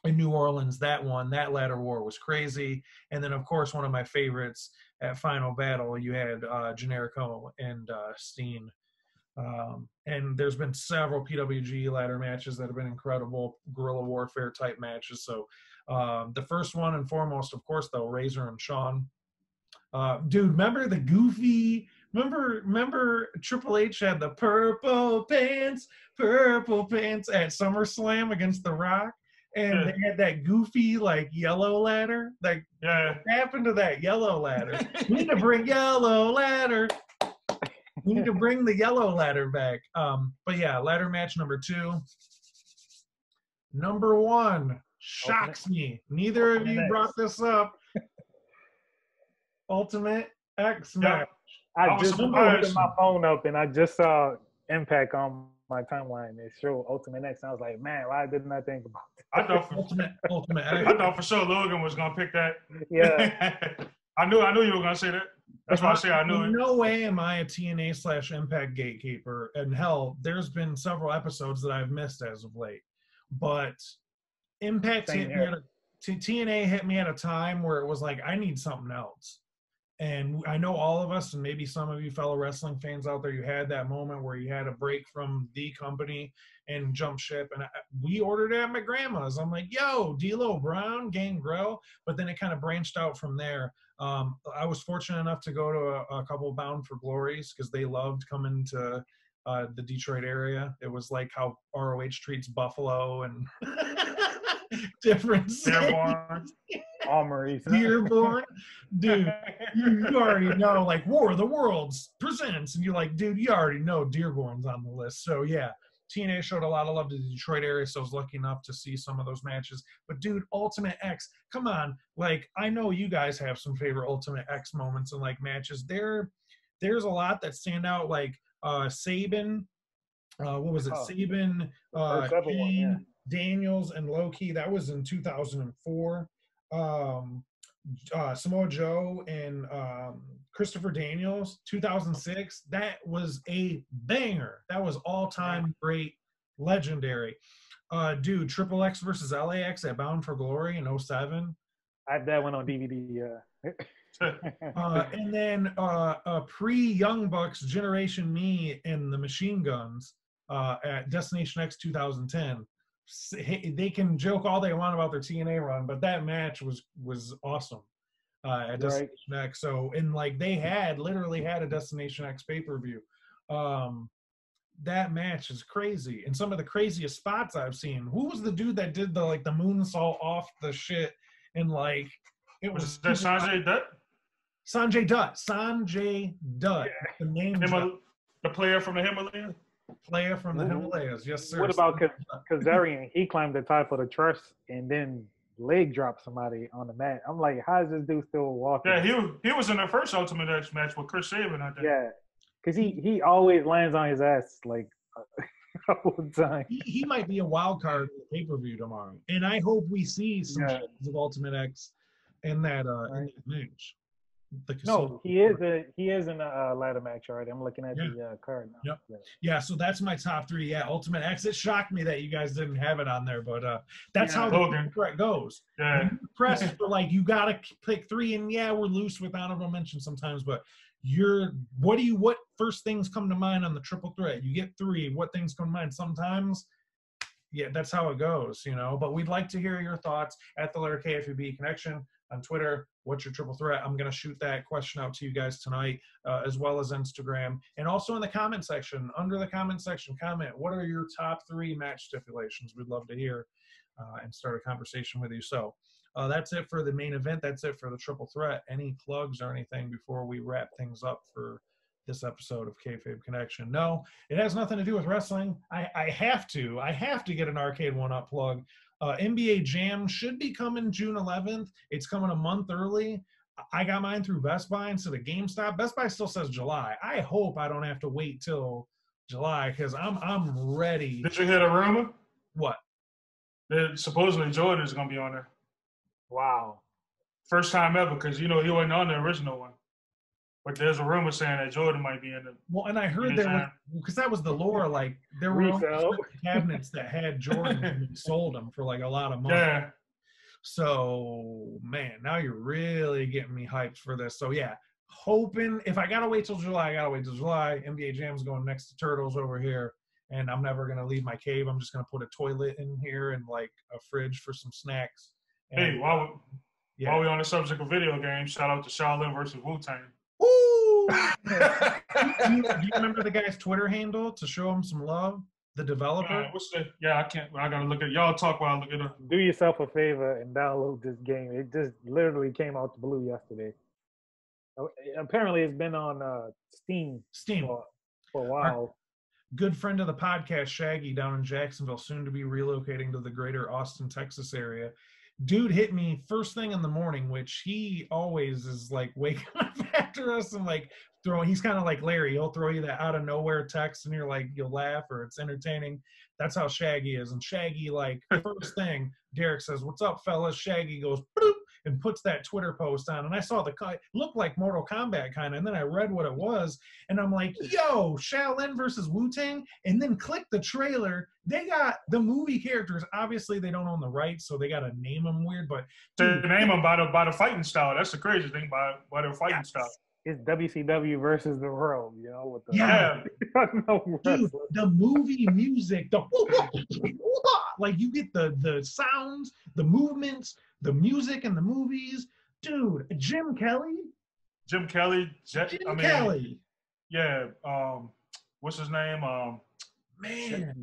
in New Orleans, that ladder war was crazy. And then, of course, one of my favorites at Final Battle, you had Generico and Steen. And there's been several PWG ladder matches that have been incredible, guerrilla warfare type matches. So the first one and foremost, of course, though, Razor and Shawn. Dude, remember the goofy? Remember Triple H had the purple pants at SummerSlam against The Rock? And they had that goofy, like, yellow ladder. Like, what happened to that yellow ladder? We need to bring yellow ladder. We need to bring the yellow ladder back. But yeah, ladder match number 2. Number 1 shocks me. Neither of you brought this up. Ultimate X match. I just put my phone up and I just saw Impact on my timeline. It showed Ultimate X. And I was like, man, why didn't I think about that? I thought Ultimate X. I thought for sure Logan was gonna pick that. Yeah. I knew you were gonna say that. That's why I say I knew it. No way am I a TNA/Impact gatekeeper. And hell, there's been several episodes that I've missed as of late. But Impact TNA hit me at a time where it was like, I need something else. And I know all of us, and maybe some of you fellow wrestling fans out there, you had that moment where you had a break from the company and jump ship. And we ordered it at my grandma's. I'm like, yo, D'Lo Brown, Gangrel. But then it kind of branched out from there. I was fortunate enough to go to a couple Bound for Glories because they loved coming to the Detroit area. It was like how ROH treats Buffalo and different cities. Armories. Dearborn. Dude, you already know, like, War of the Worlds presents. And you're like, dude, you already know Dearborn's on the list. So, yeah, TNA showed a lot of love to the Detroit area, so I was lucky enough to see some of those matches. But, dude, Ultimate X, come on. Like, I know you guys have some favorite Ultimate X moments and, like, matches. There's a lot that stand out, like Sabin. What was it? Sabin, Kane, Daniels, and Low-Key. That was in 2004. Samoa Joe and Christopher Daniels, 2006. That was a banger. That was all-time great, legendary. Dude, Triple X versus LAX at Bound for Glory in 07. I had that one on DVD. And then pre-Young Bucks, Generation Me and the Machine Guns at Destination X 2010. They can joke all they want about their TNA run, but that match was awesome at Destination X. So, and like they literally had a Destination X pay-per-view. That match is crazy, and some of the craziest spots I've seen. Who was the dude that did the moonsault off the shit and like it was that Sanjay Dutt? Sanjay Dutt. Yeah. The name. The player from the Himalayas. Player from the Himalayas, yes, sir. What about Kazarian? He climbed the top of the truss and then leg dropped somebody on the mat. I'm like, how is this dude still walking? Yeah, he was in the first Ultimate X match with Chris Sabin, I think. Yeah, because he always lands on his ass like all the time. He might be a wild card in the pay-per-view tomorrow, and I hope we see some shots of Ultimate X in that match. No, he is in a ladder match already. I'm looking at the card now. Yep. Yeah, so that's my top 3. Yeah, Ultimate X. It shocked me that you guys didn't have it on there, but that's how the correct goes. Yeah. Press for like you gotta pick 3, and yeah, we're loose with honorable mention sometimes, but what first things come to mind on the triple threat? You get 3. What things come to mind? Sometimes. Yeah, that's how it goes, But we'd like to hear your thoughts at the letter Kayfabe Connection on Twitter. What's your triple threat? I'm going to shoot that question out to you guys tonight, as well as Instagram. And also in the comment section, under the comment section, comment, what are your top 3 match stipulations? We'd love to hear and start a conversation with you. So that's it for the main event. That's it for the triple threat. Any plugs or anything before we wrap things up for this episode of Kayfabe Connection? No, it has nothing to do with wrestling. I have to get an Arcade 1-Up plug. NBA Jam should be coming June 11th. It's coming a month early. I got mine through Best Buy instead of GameStop. Best Buy still says July. I hope I don't have to wait till July because I'm ready. Did you hear the rumor? What? That supposedly Jordan is going to be on there. Wow. First time ever, because, he wasn't on the original one. But there's a rumor saying that Jordan might be in it. Well, and I heard there was, because that was the lore, like, there were cabinets that had Jordan and sold them for, like, a lot of money. Yeah. So, man, now you're really getting me hyped for this. So, yeah, hoping, if I got to wait till July, I got to wait till July. NBA Jam's going next to Turtles over here, and I'm never going to leave my cave. I'm just going to put a toilet in here and, like, a fridge for some snacks. And, hey, while we're on the subject of video games, shout out to Shaolin versus Wu-Tang. Woo! do you remember the guy's Twitter handle to show him some love? The developer? I can't. I got to look at y'all talk while I look it up. Do yourself a favor and download this game. It just literally came out the blue yesterday. Apparently, it's been on Steam for a while. Good friend of the podcast, Shaggy, down in Jacksonville, soon to be relocating to the greater Austin, Texas area. Dude hit me first thing in the morning, which he always is like waking up after us and like he's kind of like Larry. He'll throw you that out of nowhere text and you're like, you'll laugh or it's entertaining. That's how Shaggy is. And Shaggy, like, first thing, Derek says, "What's up, fellas?" Shaggy goes, "Boop," and puts that Twitter post on. And I saw it looked like Mortal Kombat kind of. And then I read what it was. And I'm like, yo, Shaolin versus Wu-Tang. And then click the trailer. They got the movie characters. Obviously, they don't own the rights, so they got to name them weird. But dude, to name them by the fighting style. That's the crazy thing, by their fighting style. It's WCW versus the world, with the dude, the movie music, like you get the sounds, the movements, the music and the movies. Dude, Jim Kelly. Kelly. Yeah. What's his name?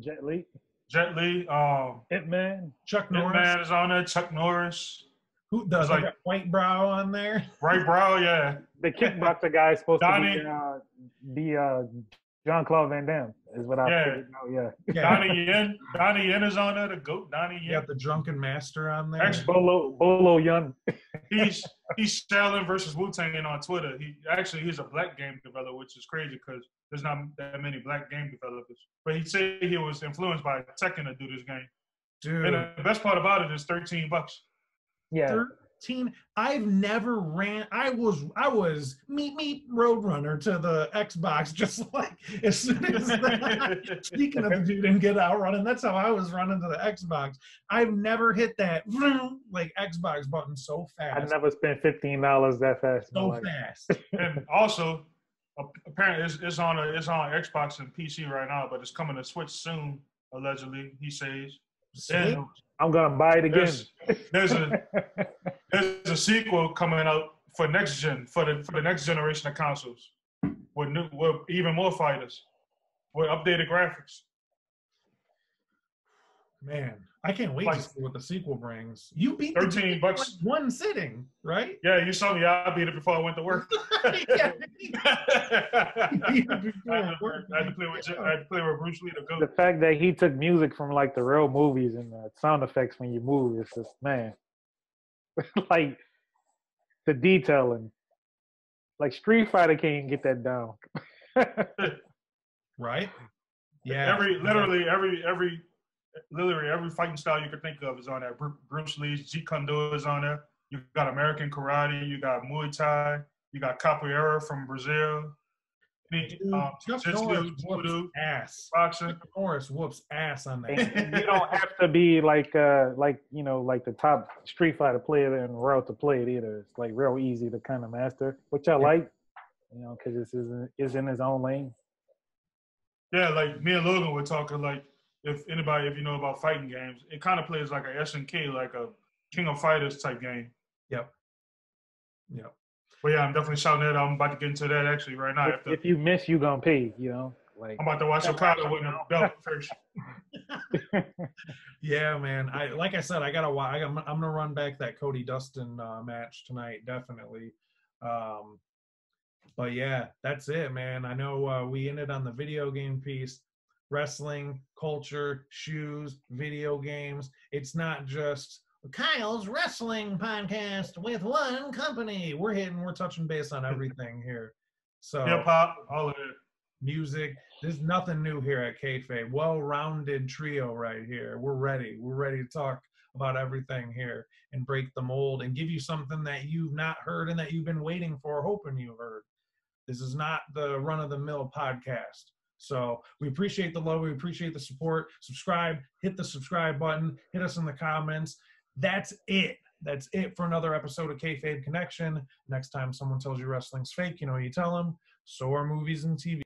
Jet Li. Hitman. Chuck Norris. Hitman is on there. Chuck Norris. Who does like white brow on there? Right brow, yeah. The kickboxer guy is supposed to be Jean-Claude Van Damme, is what I figured out. Yeah. Donnie Yen is on there. The GOAT, Donnie Yen. You got the Drunken Master on there. Actually, Bolo Young. he's Shaolin versus Wu-Tang on Twitter. He's a black game developer, which is crazy because there's not that many black game developers. But he said he was influenced by Tekken to do this game. Dude. And the best part about it is $13. Yeah. 13. I've never ran. I was meet Roadrunner to the Xbox, just like as soon as that. Speaking of the dude and Get Out running, that's how I was running to the Xbox. I've never hit that like Xbox button so fast. I never spent $15 that fast. So fast. And also, apparently, it's on Xbox and PC right now, but it's coming to Switch soon. Allegedly, he says. And I'm gonna buy it again. There's a sequel coming out for next gen, for the next generation of consoles, with even more fighters, with updated graphics. Man, I can't wait to see what the sequel brings. You beat $13 like one sitting, right? Yeah, you saw me. I beat it before I went to work. I had to play with Bruce Lee to go. The fact that he took music from like the real movies and the sound effects when you move, it's just, man, like the detailing. Like Street Fighter can't get that down. Right? Yeah. Literally every fighting style you could think of is on there. Bruce Lee's Jeet Kune Do is on there. You got American Karate. You got Muay Thai. You got Capoeira from Brazil. Chuck Norris whoops ass. Boxing. Chuck Norris whoops ass on that. You don't have to be like the top Street Fighter player in the world to play it either. It's like real easy to kind of master, which I like, because this is in his own lane. Yeah, like me and Logan were talking, like, if you know about fighting games, it kind of plays like a SNK, like a King of Fighters type game. Yep. But yeah, I'm definitely shouting that out. I'm about to get into that actually right now. If you miss, you gonna pay. Like I'm about to watch Okada win the belt first. Yeah, man. Like I said, I'm gonna run back that Cody Dustin match tonight, definitely. But yeah, that's it, man. I know we ended on the video game piece. wrestling, culture, shoes, video games. It's not just Kyle's wrestling podcast with one company. We're touching base on everything here. So hip hop, all of it. Music. There's nothing new here at Kayfabe. Well-rounded trio right here. We're ready. We're ready to talk about everything here and break the mold and give you something that you've not heard and that you've been waiting for, hoping you've heard. This is not the run-of-the-mill podcast. So we appreciate the love. We appreciate the support. Subscribe. Hit the subscribe button. Hit us in the comments. That's it. That's it for another episode of Kayfabe Connection. Next time someone tells you wrestling's fake, you know what you tell them. So are movies and TV.